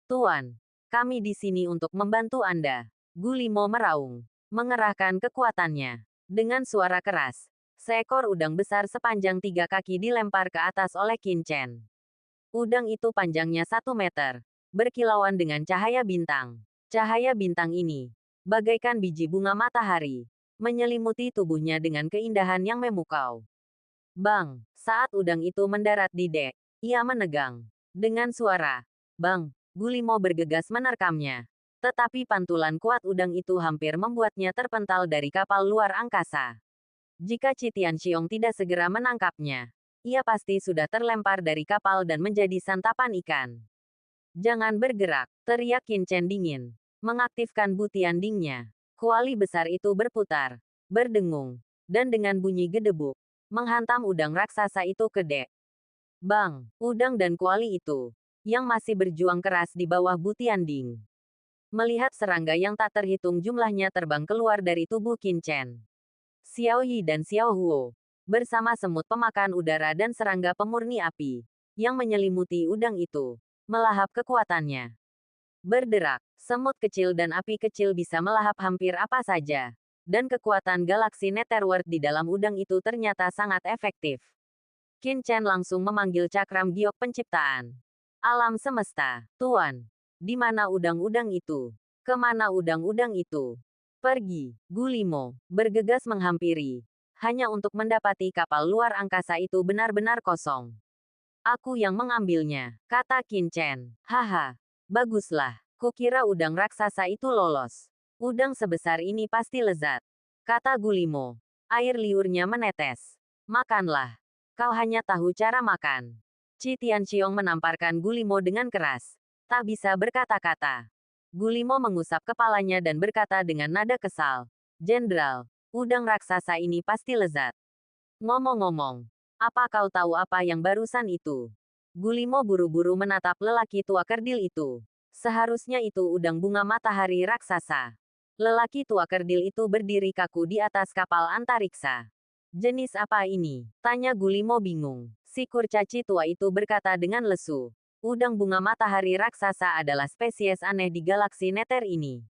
Tuan, kami di sini untuk membantu Anda. Gulimo meraung. Mengerahkan kekuatannya. Dengan suara keras, seekor udang besar sepanjang 3 kaki dilempar ke atas oleh Qin Chen. Udang itu panjangnya 1 meter. Berkilauan dengan cahaya bintang. Cahaya bintang ini, bagaikan biji bunga matahari, menyelimuti tubuhnya dengan keindahan yang memukau. Bang! Saat udang itu mendarat di dek, ia menegang. Dengan suara, bang! Gulimo bergegas menerkamnya. Tetapi pantulan kuat udang itu hampir membuatnya terpental dari kapal luar angkasa. Jika Qi Tianxiong tidak segera menangkapnya, ia pasti sudah terlempar dari kapal dan menjadi santapan ikan. Jangan bergerak, teriak Qin Chen dingin. Mengaktifkan butian dingnya. Kuali besar itu berputar, berdengung, dan dengan bunyi gedebuk, menghantam udang raksasa itu ke dek. Bang! Udang dan kuali itu, yang masih berjuang keras di bawah butian ding. Melihat serangga yang tak terhitung jumlahnya terbang keluar dari tubuh Qin Chen. Xiao Yi dan Xiao Huo, bersama semut pemakan udara dan serangga pemurni api, yang menyelimuti udang itu, melahap kekuatannya. Berderak, semut kecil dan api kecil bisa melahap hampir apa saja. Dan kekuatan galaksi Netherworld di dalam udang itu ternyata sangat efektif. Qin Chen langsung memanggil cakram giok penciptaan. Alam semesta, Tuan. Di mana udang-udang itu? Kemana udang-udang itu? Pergi, Gulimo, bergegas menghampiri. Hanya untuk mendapati kapal luar angkasa itu benar-benar kosong. Aku yang mengambilnya, kata Qin Chen. Haha. Baguslah, kukira udang raksasa itu lolos. Udang sebesar ini pasti lezat, kata Gulimo. Air liurnya menetes. Makanlah. Kau hanya tahu cara makan. Qi Tianxiong menamparkan Gulimo dengan keras. Tak bisa berkata-kata. Gulimo mengusap kepalanya dan berkata dengan nada kesal. Jenderal, udang raksasa ini pasti lezat. Ngomong-ngomong, apa kau tahu apa yang barusan itu? Gulimo buru-buru menatap lelaki tua kerdil itu. Seharusnya itu udang bunga matahari raksasa. Lelaki tua kerdil itu berdiri kaku di atas kapal antariksa. Jenis apa ini? Tanya Gulimo bingung. Si kurcaci tua itu berkata dengan lesu. Udang bunga matahari raksasa adalah spesies aneh di galaksi Nether ini.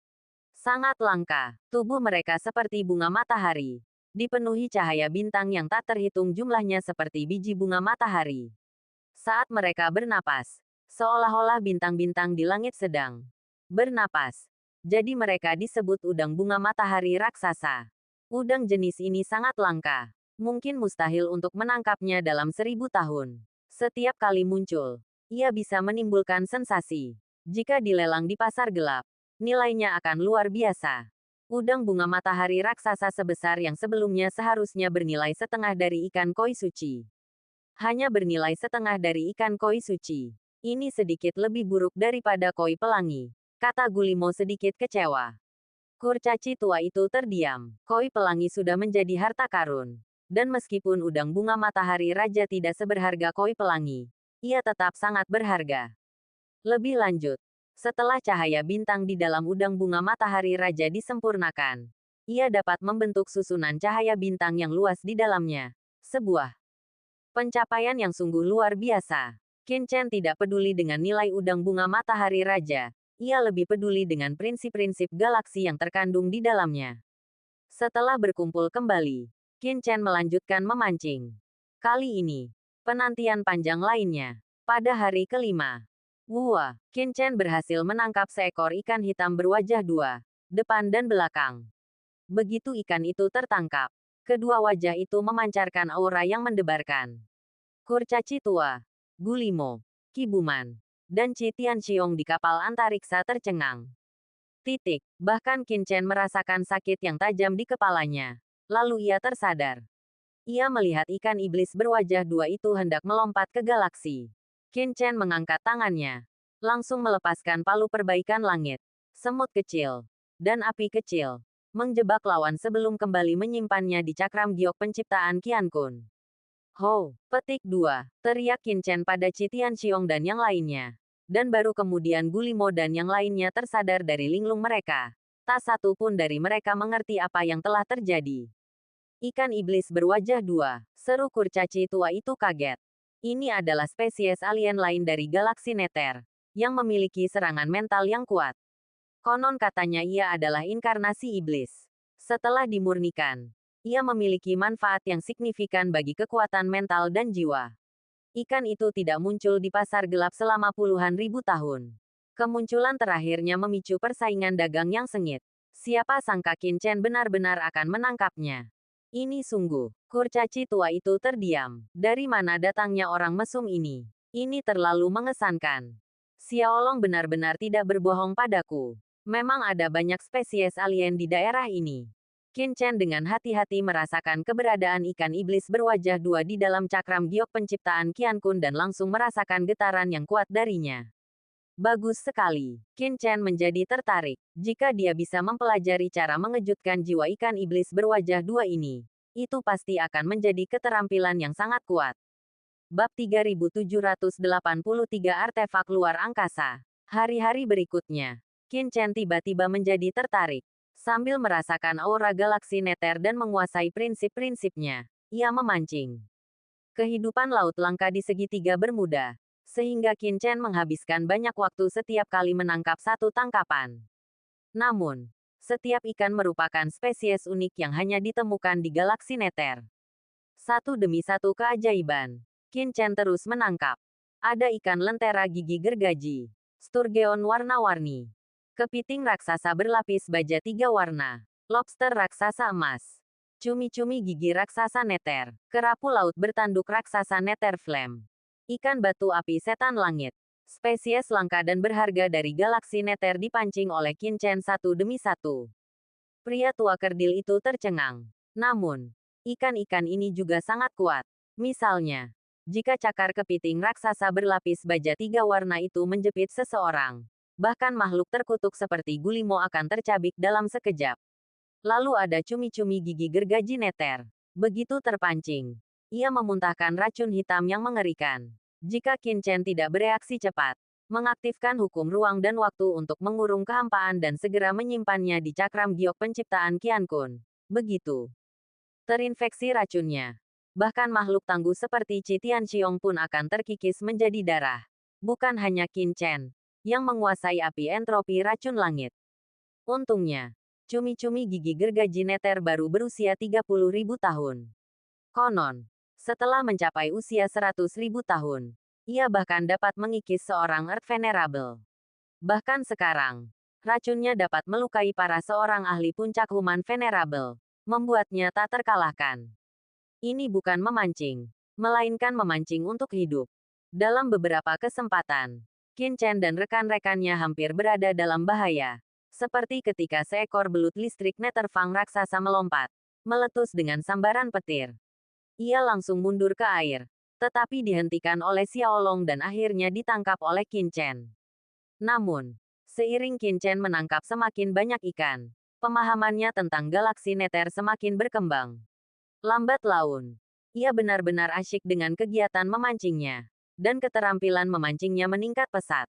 Sangat langka. Tubuh mereka seperti bunga matahari. Dipenuhi cahaya bintang yang tak terhitung jumlahnya seperti biji bunga matahari. Saat mereka bernapas, seolah-olah bintang-bintang di langit sedang bernapas. Jadi mereka disebut udang bunga matahari raksasa. Udang jenis ini sangat langka. Mungkin mustahil untuk menangkapnya dalam 1000 tahun. Setiap kali muncul, ia bisa menimbulkan sensasi. Jika dilelang di pasar gelap, nilainya akan luar biasa. Udang bunga matahari raksasa sebesar yang sebelumnya seharusnya bernilai setengah dari ikan koi suci. Hanya bernilai setengah dari ikan koi suci. Ini sedikit lebih buruk daripada koi pelangi, kata Gulimo sedikit kecewa. Kurcaci tua itu terdiam. Koi pelangi sudah menjadi harta karun. Dan meskipun udang bunga matahari raja tidak seberharga koi pelangi, ia tetap sangat berharga. Lebih lanjut, setelah cahaya bintang di dalam udang bunga matahari raja disempurnakan, ia dapat membentuk susunan cahaya bintang yang luas di dalamnya. Sebuah pencapaian yang sungguh luar biasa. Qin Chen tidak peduli dengan nilai udang bunga matahari raja. Ia lebih peduli dengan prinsip-prinsip galaksi yang terkandung di dalamnya. Setelah berkumpul kembali, Qin Chen melanjutkan memancing. Kali ini, penantian panjang lainnya. Pada hari kelima, Qin Chen berhasil menangkap seekor ikan hitam berwajah dua, depan dan belakang. Begitu ikan itu tertangkap, kedua wajah itu memancarkan aura yang mendebarkan. Kurcaci tua, Gulimo, Kibuman, dan Qi Tianxiong di kapal antariksa tercengang. Bahkan Qin Chen merasakan sakit yang tajam di kepalanya. Lalu ia tersadar. Ia melihat ikan iblis berwajah dua itu hendak melompat ke galaksi. Qin Chen mengangkat tangannya. Langsung melepaskan palu perbaikan langit. Semut kecil. Dan api kecil. menjebak lawan sebelum kembali menyimpannya di cakram giok penciptaan Qian Kun. Ho, petik 2, teriak Qin Chen pada Qi Tianxiong dan yang lainnya. Dan baru kemudian Gulimo dan yang lainnya tersadar dari linglung mereka. Tak satu pun dari mereka mengerti apa yang telah terjadi. Ikan iblis berwajah dua, seru kurcaci tua itu kaget. Ini adalah spesies alien lain dari galaksi Nether, yang memiliki serangan mental yang kuat. Konon katanya ia adalah inkarnasi iblis. Setelah dimurnikan, ia memiliki manfaat yang signifikan bagi kekuatan mental dan jiwa. Ikan itu tidak muncul di pasar gelap selama puluhan ribu tahun. Kemunculan terakhirnya memicu persaingan dagang yang sengit. Siapa sangka Qin Chen benar-benar akan menangkapnya. Ini sungguh, kurcaci tua itu terdiam. Dari mana datangnya orang mesum ini? Ini terlalu mengesankan. Xiaolong benar-benar tidak berbohong padaku. Memang ada banyak spesies alien di daerah ini. Qin Chen dengan hati-hati merasakan keberadaan ikan iblis berwajah dua di dalam cakram giok penciptaan Qian Kun dan langsung merasakan getaran yang kuat darinya. Bagus sekali. Qin Chen menjadi tertarik. Jika dia bisa mempelajari cara mengejutkan jiwa ikan iblis berwajah dua ini, itu pasti akan menjadi keterampilan yang sangat kuat. Bab 3783 Artefak Luar Angkasa. Hari-hari berikutnya, Qin Chen tiba-tiba menjadi tertarik. Sambil merasakan aura galaksi Nether dan menguasai prinsip-prinsipnya, ia memancing. Kehidupan laut langka di segitiga Bermuda, sehingga Qin Chen menghabiskan banyak waktu setiap kali menangkap satu tangkapan. Namun, setiap ikan merupakan spesies unik yang hanya ditemukan di galaksi Nether. Satu demi satu keajaiban, Qin Chen terus menangkap. Ada ikan lentera gigi gergaji, sturgeon warna-warni, kepiting raksasa berlapis baja 3 warna, lobster raksasa emas, cumi-cumi gigi raksasa Nether, kerapu laut bertanduk raksasa Nether Flame, ikan batu api setan langit. Spesies langka dan berharga dari galaksi Nether dipancing oleh Qin Chen satu demi satu. Pria tua kerdil itu tercengang. Namun, ikan-ikan ini juga sangat kuat. Misalnya, jika cakar kepiting raksasa berlapis baja 3 warna itu menjepit seseorang, bahkan makhluk terkutuk seperti Gulimo akan tercabik dalam sekejap. Lalu ada cumi-cumi gigi gergaji Nether. Begitu terpancing, ia memuntahkan racun hitam yang mengerikan. Jika Qin Chen tidak bereaksi cepat, mengaktifkan hukum ruang dan waktu untuk mengurung kehampaan dan segera menyimpannya di cakram giok penciptaan Qian Kun, begitu terinfeksi racunnya, bahkan makhluk tangguh seperti Qi Tianxiong pun akan terkikis menjadi darah. Bukan hanya Qin Chen yang menguasai api entropi racun langit. Untungnya, cumi-cumi gigi gergaji Nether baru berusia 30.000 tahun. Konon, setelah mencapai usia 100.000 tahun, ia bahkan dapat mengikis seorang Earth Venerable. Bahkan sekarang, racunnya dapat melukai para seorang ahli puncak Human Venerable, membuatnya tak terkalahkan. Ini bukan memancing, melainkan memancing untuk hidup. Dalam beberapa kesempatan, Qin Chen dan rekan-rekannya hampir berada dalam bahaya. Seperti ketika seekor belut listrik Netherfang raksasa melompat, meletus dengan sambaran petir. Ia langsung mundur ke air, tetapi dihentikan oleh Xiaolong dan akhirnya ditangkap oleh Qin Chen. Namun, seiring Qin Chen menangkap semakin banyak ikan, pemahamannya tentang galaksi Nether semakin berkembang. Lambat laun, ia benar-benar asyik dengan kegiatan memancingnya, dan keterampilan memancingnya meningkat pesat.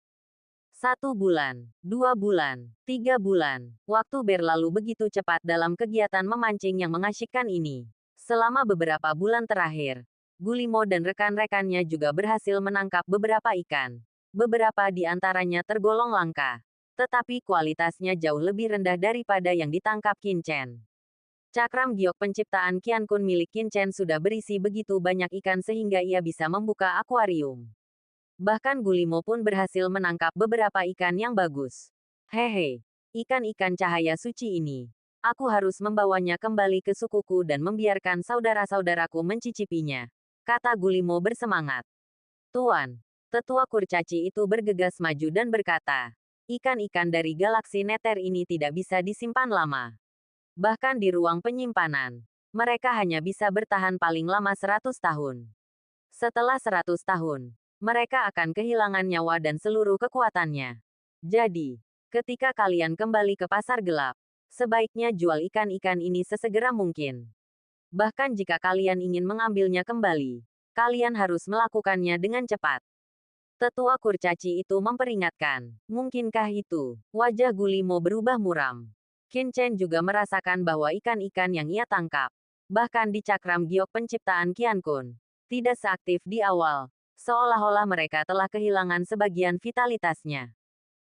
1 bulan, 2 bulan, 3 bulan, waktu berlalu begitu cepat dalam kegiatan memancing yang mengasyikkan ini. Selama beberapa bulan terakhir, Gulimo dan rekan-rekannya juga berhasil menangkap beberapa ikan. Beberapa di antaranya tergolong langka, tetapi kualitasnya jauh lebih rendah daripada yang ditangkap Qin Chen. Cakram giok penciptaan Qian Kun milik Qin Chen sudah berisi begitu banyak ikan sehingga ia bisa membuka akuarium. Bahkan Gulimo pun berhasil menangkap beberapa ikan yang bagus. Hehe, ikan-ikan cahaya suci ini. Aku harus membawanya kembali ke sukuku dan membiarkan saudara-saudaraku mencicipinya, kata Gulimo bersemangat. Tuan, tetua kurcaci itu bergegas maju dan berkata, ikan-ikan dari galaksi Nether ini tidak bisa disimpan lama. Bahkan di ruang penyimpanan, mereka hanya bisa bertahan paling lama 100 tahun. Setelah 100 tahun, mereka akan kehilangan nyawa dan seluruh kekuatannya. Jadi, ketika kalian kembali ke pasar gelap, Sebaiknya jual ikan-ikan ini sesegera mungkin. Bahkan jika kalian ingin mengambilnya kembali, kalian harus melakukannya dengan cepat. Tetua kurcaci itu memperingatkan. Mungkinkah itu? Wajah Gulimo berubah muram. Qin Chen juga merasakan bahwa ikan-ikan yang ia tangkap, bahkan di cakram giok penciptaan Qian Kun, tidak seaktif di awal, seolah-olah mereka telah kehilangan sebagian vitalitasnya.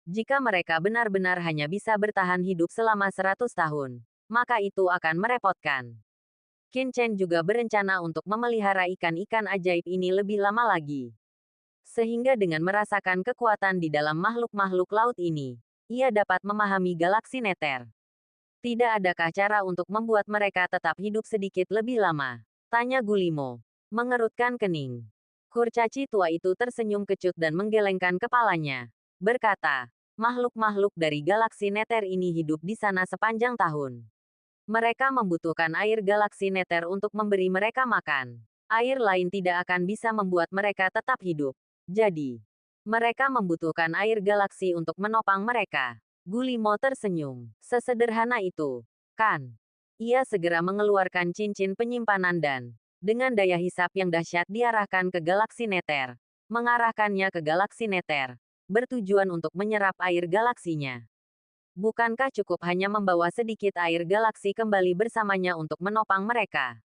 Jika mereka benar-benar hanya bisa bertahan hidup selama 100 tahun, maka itu akan merepotkan. Qin Chen juga berencana untuk memelihara ikan-ikan ajaib ini lebih lama lagi. Sehingga dengan merasakan kekuatan di dalam makhluk-makhluk laut ini, ia dapat memahami galaksi Nether. Tidak adakah cara untuk membuat mereka tetap hidup sedikit lebih lama? Tanya Gulimo, mengerutkan kening. Kurcaci tua itu tersenyum kecut dan menggelengkan kepalanya. Berkata, makhluk-makhluk dari galaksi Nether ini hidup di sana sepanjang tahun. Mereka membutuhkan air galaksi Nether untuk memberi mereka makan. Air lain tidak akan bisa membuat mereka tetap hidup. Jadi, mereka membutuhkan air galaksi untuk menopang mereka. Gulimo tersenyum. Sesederhana itu, kan? Ia segera mengeluarkan cincin penyimpanan dan, dengan daya hisap yang dahsyat diarahkan ke galaksi Nether. Mengarahkannya ke galaksi Nether, bertujuan untuk menyerap air galaksinya. Bukankah cukup hanya membawa sedikit air galaksi kembali bersamanya untuk menopang mereka?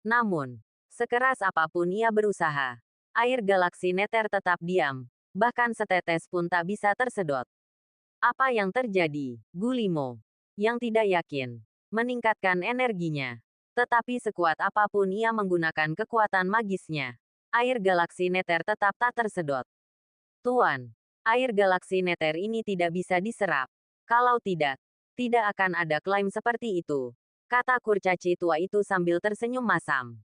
Namun, sekeras apapun ia berusaha, air galaksi Nether tetap diam, bahkan setetes pun tak bisa tersedot. Apa yang terjadi? Gulimo, yang tidak yakin, meningkatkan energinya. Tetapi sekuat apapun ia menggunakan kekuatan magisnya, air galaksi Nether tetap tak tersedot. Tuan, air galaksi Nether ini tidak bisa diserap. Kalau tidak, tidak akan ada klaim seperti itu, kata kurcaci tua itu sambil tersenyum masam.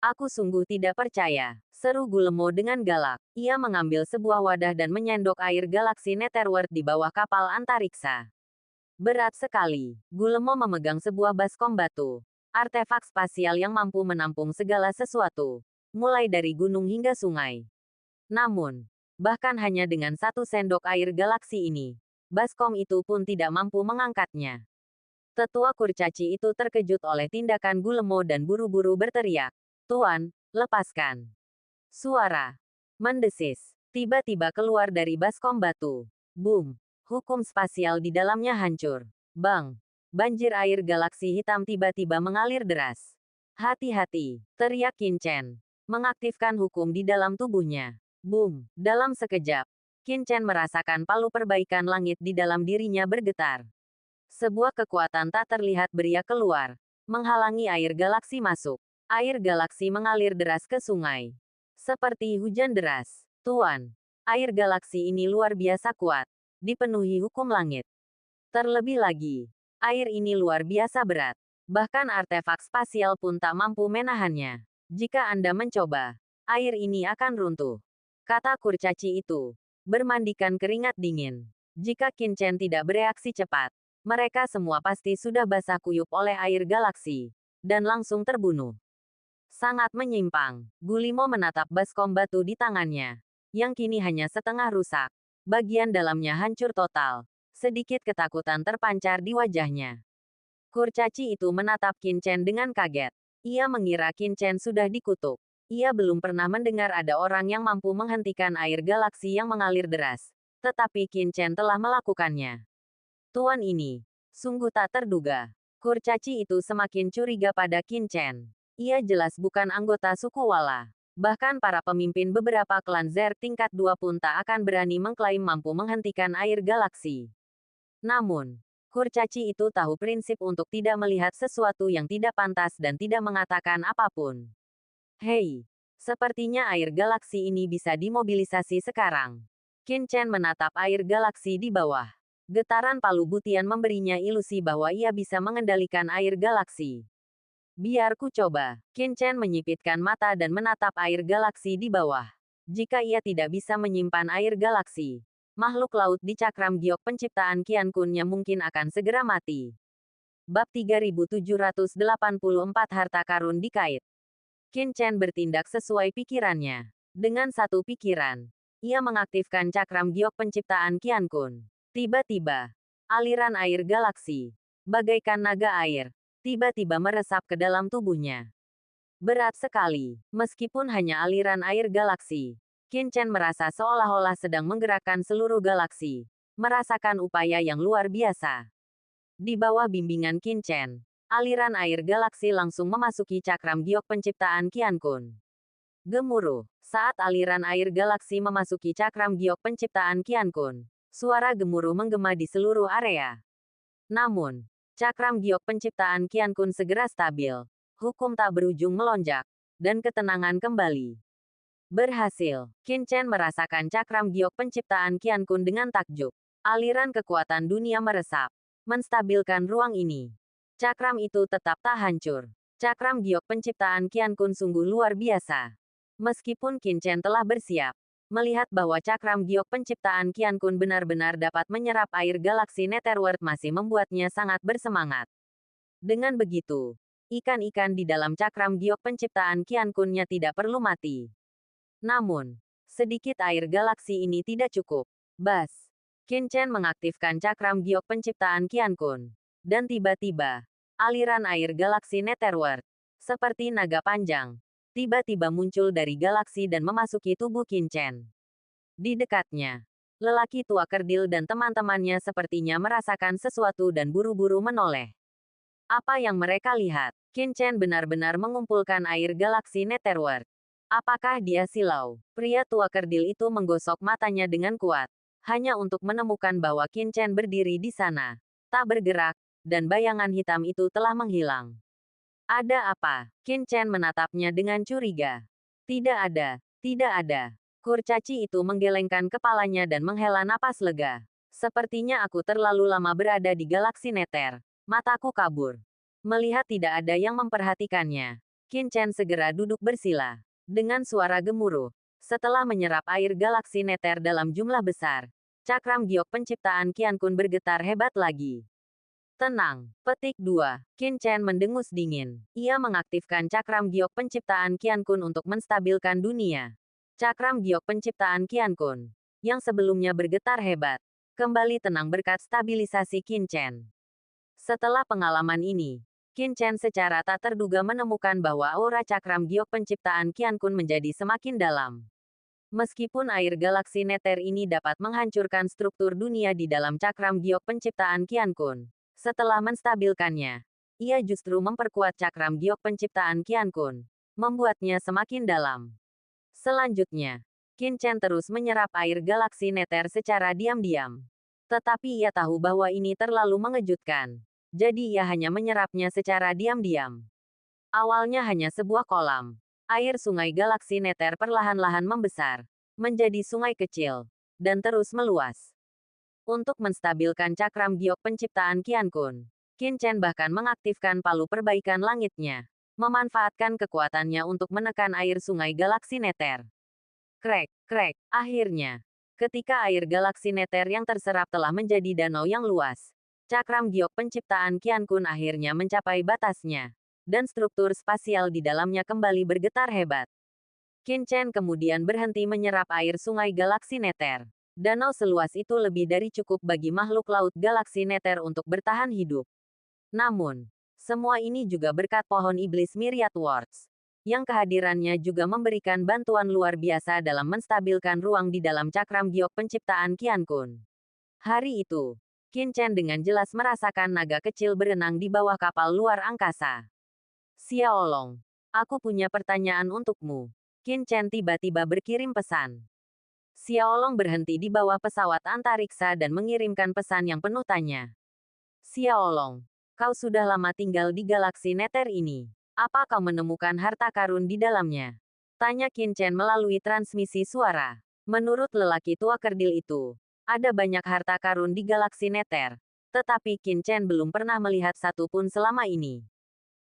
Aku sungguh tidak percaya, seru Gulemo dengan galak. Ia mengambil sebuah wadah dan menyendok air galaksi Netherworld di bawah kapal antariksa. Berat sekali. Gulemo memegang sebuah baskom batu, artefak spasial yang mampu menampung segala sesuatu, mulai dari gunung hingga sungai. Namun, bahkan hanya dengan 1 sendok air galaksi ini, baskom itu pun tidak mampu mengangkatnya. Tetua kurcaci itu terkejut oleh tindakan Gulemo dan buru-buru berteriak. Tuan, lepaskan. Suara mendesis tiba-tiba keluar dari baskom batu. Boom! Hukum spasial di dalamnya hancur. Bang! Banjir air galaksi hitam tiba-tiba mengalir deras. Hati-hati! Teriak Qin Chen, mengaktifkan hukum di dalam tubuhnya. Boom! Dalam sekejap, Qin Chen merasakan palu perbaikan langit di dalam dirinya bergetar. Sebuah kekuatan tak terlihat beria keluar, menghalangi air galaksi masuk. Air galaksi mengalir deras ke sungai. Seperti hujan deras. Tuan, air galaksi ini luar biasa kuat. Dipenuhi hukum langit. Terlebih lagi, air ini luar biasa berat. Bahkan artefak spasial pun tak mampu menahannya. Jika Anda mencoba, air ini akan runtuh. Kata kurcaci itu, bermandikan keringat dingin. Jika Qin Chen tidak bereaksi cepat, mereka semua pasti sudah basah kuyup oleh air galaksi, dan langsung terbunuh. Sangat menyimpang. Gulimo menatap baskom batu di tangannya, yang kini hanya setengah rusak. Bagian dalamnya hancur total. Sedikit ketakutan terpancar di wajahnya. Kurcaci itu menatap Qin Chen dengan kaget. Ia mengira Qin Chen sudah dikutuk. Ia belum pernah mendengar ada orang yang mampu menghentikan air galaksi yang mengalir deras. Tetapi Qin Chen telah melakukannya. Tuan ini, sungguh tak terduga. Kurcaci itu semakin curiga pada Qin Chen. Ia jelas bukan anggota suku Wala. Bahkan para pemimpin beberapa klan Zer tingkat 2 pun tak akan berani mengklaim mampu menghentikan air galaksi. Namun, kurcaci itu tahu prinsip untuk tidak melihat sesuatu yang tidak pantas dan tidak mengatakan apapun. Hei, sepertinya air galaksi ini bisa dimobilisasi sekarang. Qin Chen menatap air galaksi di bawah. Getaran palu butian memberinya ilusi bahwa ia bisa mengendalikan air galaksi. Biar ku coba. Qin Chen menyipitkan mata dan menatap air galaksi di bawah. Jika ia tidak bisa menyimpan air galaksi, makhluk laut di cakram giok penciptaan Qian Kun-nya mungkin akan segera mati. Bab 3784 Harta Karun dikait. Qin Chen bertindak sesuai pikirannya. Dengan satu pikiran, ia mengaktifkan cakram giok penciptaan Qian Kun. Tiba-tiba, aliran air galaksi bagaikan naga air, tiba-tiba meresap ke dalam tubuhnya. Berat sekali, meskipun hanya aliran air galaksi. Qin Chen merasa seolah-olah sedang menggerakkan seluruh galaksi, merasakan upaya yang luar biasa. Di bawah bimbingan Qin Chen, aliran air galaksi langsung memasuki cakram giok penciptaan Qian Kun. Gemuruh, saat aliran air galaksi memasuki cakram giok penciptaan Qian Kun, suara gemuruh menggema di seluruh area. Namun, cakram giok penciptaan Qian Kun segera stabil, hukum tak berujung melonjak, dan ketenangan kembali. Berhasil, Qin Chen merasakan cakram giok penciptaan Qian Kun dengan takjub. Aliran kekuatan dunia meresap, menstabilkan ruang ini. Cakram itu tetap tak hancur. Cakram giok penciptaan Qian Kun sungguh luar biasa. Meskipun Qin Chen telah bersiap, melihat bahwa cakram giok penciptaan Qian Kun benar-benar dapat menyerap air galaksi Netherworld masih membuatnya sangat bersemangat. Dengan begitu, ikan-ikan di dalam cakram giok penciptaan Qian Kun-nya tidak perlu mati. Namun, sedikit air galaksi ini tidak cukup. Bas! Qin Chen mengaktifkan cakram giok penciptaan Qian Kun. Dan tiba-tiba, aliran air galaksi Netherworld, seperti naga panjang, tiba-tiba muncul dari galaksi dan memasuki tubuh Qin Chen. Di dekatnya, lelaki tua kerdil dan teman-temannya sepertinya merasakan sesuatu dan buru-buru menoleh. Apa yang mereka lihat? Qin Chen benar-benar mengumpulkan air galaksi Netherworld. Apakah dia silau? Pria tua kerdil itu menggosok matanya dengan kuat, hanya untuk menemukan bahwa Qin Chen berdiri di sana, tak bergerak, dan bayangan hitam itu telah menghilang. Ada apa? Qin Chen menatapnya dengan curiga. Tidak ada, tidak ada. Kurcaci itu menggelengkan kepalanya dan menghela napas lega. Sepertinya aku terlalu lama berada di galaksi Nether. Mataku kabur. Melihat tidak ada yang memperhatikannya, Qin Chen segera duduk bersila. Dengan suara gemuruh, setelah menyerap air galaksi Nether dalam jumlah besar, cakram giok penciptaan Qian Kun bergetar hebat lagi. Tenang. Petik 2. Qin Chen mendengus dingin. Ia mengaktifkan cakram giok penciptaan Qian Kun untuk menstabilkan dunia. Cakram giok penciptaan Qian Kun, yang sebelumnya bergetar hebat, kembali tenang berkat stabilisasi Qin Chen. Setelah pengalaman ini, Qin Chen secara tak terduga menemukan bahwa aura cakram giok penciptaan Qian Kun menjadi semakin dalam. Meskipun air galaksi Nether ini dapat menghancurkan struktur dunia di dalam cakram giok penciptaan Qian Kun, setelah menstabilkannya, ia justru memperkuat cakram giok penciptaan Qian Kun, membuatnya semakin dalam. Selanjutnya, Qin Chen terus menyerap air galaksi Nether secara diam-diam. Tetapi ia tahu bahwa ini terlalu mengejutkan. Jadi ia hanya menyerapnya secara diam-diam. Awalnya hanya sebuah kolam. Air sungai galaksi Nether perlahan-lahan membesar, menjadi sungai kecil, dan terus meluas. Untuk menstabilkan cakram giok penciptaan Qian Kun, Qin Chen bahkan mengaktifkan palu perbaikan langitnya, memanfaatkan kekuatannya untuk menekan air sungai galaksi Nether. Krek, krek, akhirnya, ketika air galaksi Nether yang terserap telah menjadi danau yang luas, cakram giok penciptaan Qian Kun akhirnya mencapai batasnya, dan struktur spasial di dalamnya kembali bergetar hebat. Qin Chen kemudian berhenti menyerap air sungai galaksi Nether. Danau seluas itu lebih dari cukup bagi makhluk laut galaksi Nether untuk bertahan hidup. Namun, semua ini juga berkat pohon iblis Myriad Worlds, yang kehadirannya juga memberikan bantuan luar biasa dalam menstabilkan ruang di dalam cakram giok penciptaan Qian Kun. Hari itu, Qin Chen dengan jelas merasakan naga kecil berenang di bawah kapal luar angkasa. Xiaolong, aku punya pertanyaan untukmu. Qin Chen tiba-tiba berkirim pesan. Xiaolong berhenti di bawah pesawat antariksa dan mengirimkan pesan yang penuh tanya. Xiaolong, kau sudah lama tinggal di galaksi Nether ini. Apa kau menemukan harta karun di dalamnya? Tanya Qin Chen melalui transmisi suara. Menurut lelaki tua kerdil itu, ada banyak harta karun di galaksi Nether. Tetapi Qin Chen belum pernah melihat satu pun selama ini.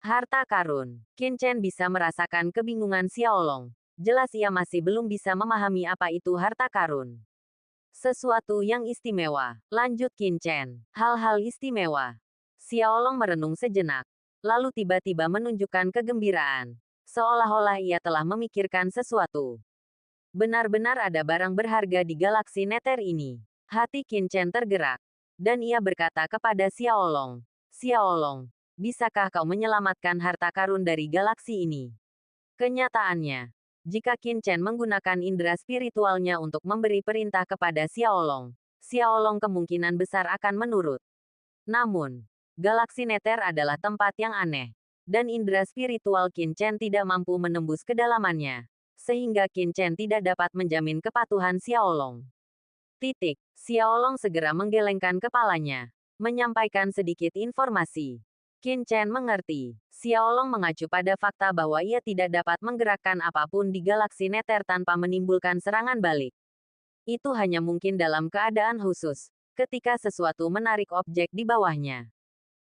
Harta karun. Qin Chen bisa merasakan kebingungan Xiaolong. Jelas ia masih belum bisa memahami apa itu harta karun. Sesuatu yang istimewa, lanjut Qin Chen. Hal-hal istimewa. Xiaolong merenung sejenak, lalu tiba-tiba menunjukkan kegembiraan, seolah-olah ia telah memikirkan sesuatu. Benar-benar ada barang berharga di galaksi Nether ini. Hati Qin Chen tergerak, dan ia berkata kepada Xiaolong, Xiaolong, bisakah kau menyelamatkan harta karun dari galaksi ini? Kenyataannya, jika Qin Chen menggunakan indera spiritualnya untuk memberi perintah kepada Xiaolong, Xiaolong kemungkinan besar akan menurut. Namun, galaksi Nether adalah tempat yang aneh, dan indera spiritual Qin Chen tidak mampu menembus kedalamannya, sehingga Qin Chen tidak dapat menjamin kepatuhan Xiaolong. Xiaolong segera menggelengkan kepalanya, menyampaikan sedikit informasi. Qin Chen mengerti. Xiaolong mengacu pada fakta bahwa ia tidak dapat menggerakkan apapun di galaksi Nether tanpa menimbulkan serangan balik. Itu hanya mungkin dalam keadaan khusus, ketika sesuatu menarik objek di bawahnya.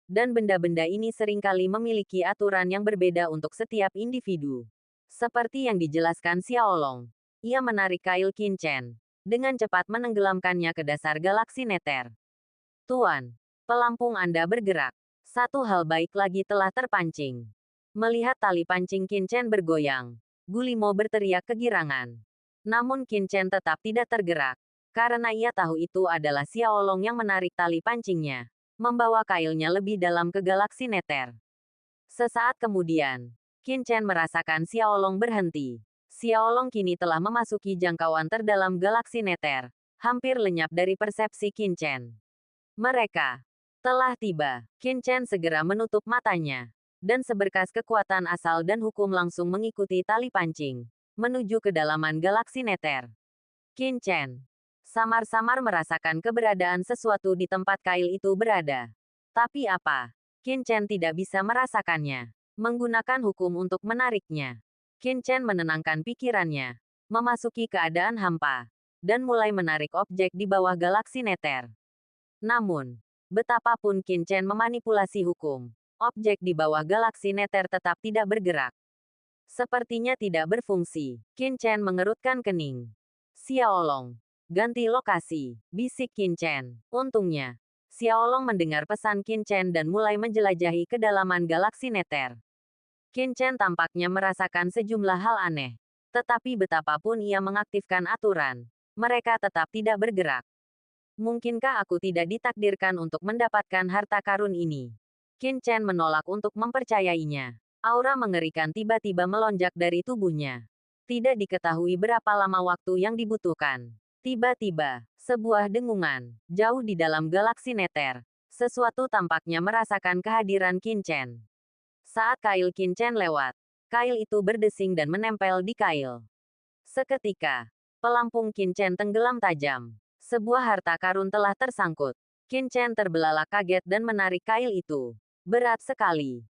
Dan benda-benda ini seringkali memiliki aturan yang berbeda untuk setiap individu. Seperti yang dijelaskan Xiaolong, ia menarik kail Qin Chen, dengan cepat menenggelamkannya ke dasar galaksi Nether. Tuan, pelampung Anda bergerak. Satu hal baik lagi telah terpancing. Melihat tali pancing Qin Chen bergoyang, Gulimo berteriak kegirangan. Namun Qin Chen tetap tidak tergerak, karena ia tahu itu adalah Xiaolong yang menarik tali pancingnya, membawa kailnya lebih dalam ke galaksi Nether. Sesaat kemudian, Qin Chen merasakan Xiaolong berhenti. Xiaolong kini telah memasuki jangkauan terdalam galaksi Nether, hampir lenyap dari persepsi Qin Chen. Mereka telah tiba. Qin Chen segera menutup matanya, dan seberkas kekuatan asal dan hukum langsung mengikuti tali pancing, menuju kedalaman galaksi Nether. Qin Chen samar-samar merasakan keberadaan sesuatu di tempat kail itu berada. Tapi apa? Qin Chen tidak bisa merasakannya. Menggunakan hukum untuk menariknya. Qin Chen menenangkan pikirannya, memasuki keadaan hampa, dan mulai menarik objek di bawah galaksi Nether. Namun, betapapun Qin Chen memanipulasi hukum, objek di bawah galaksi Nether tetap tidak bergerak. Sepertinya tidak berfungsi. Qin Chen mengerutkan kening. Xiaolong, ganti lokasi, bisik Qin Chen. Untungnya, Xiaolong mendengar pesan Qin Chen dan mulai menjelajahi kedalaman galaksi Nether. Qin Chen tampaknya merasakan sejumlah hal aneh. Tetapi betapapun ia mengaktifkan aturan, mereka tetap tidak bergerak. Mungkinkah aku tidak ditakdirkan untuk mendapatkan harta karun ini? Qin Chen menolak untuk mempercayainya. Aura mengerikan tiba-tiba melonjak dari tubuhnya. Tidak diketahui berapa lama waktu yang dibutuhkan. Tiba-tiba, sebuah dengungan, jauh di dalam galaksi Nether. Sesuatu tampaknya merasakan kehadiran Qin Chen. Saat kail Qin Chen lewat, kail itu berdesing dan menempel di kail. Seketika, pelampung Qin Chen tenggelam tajam. Sebuah harta karun telah tersangkut. Qin Chen terbelalak kaget dan menarik kail itu. Berat sekali.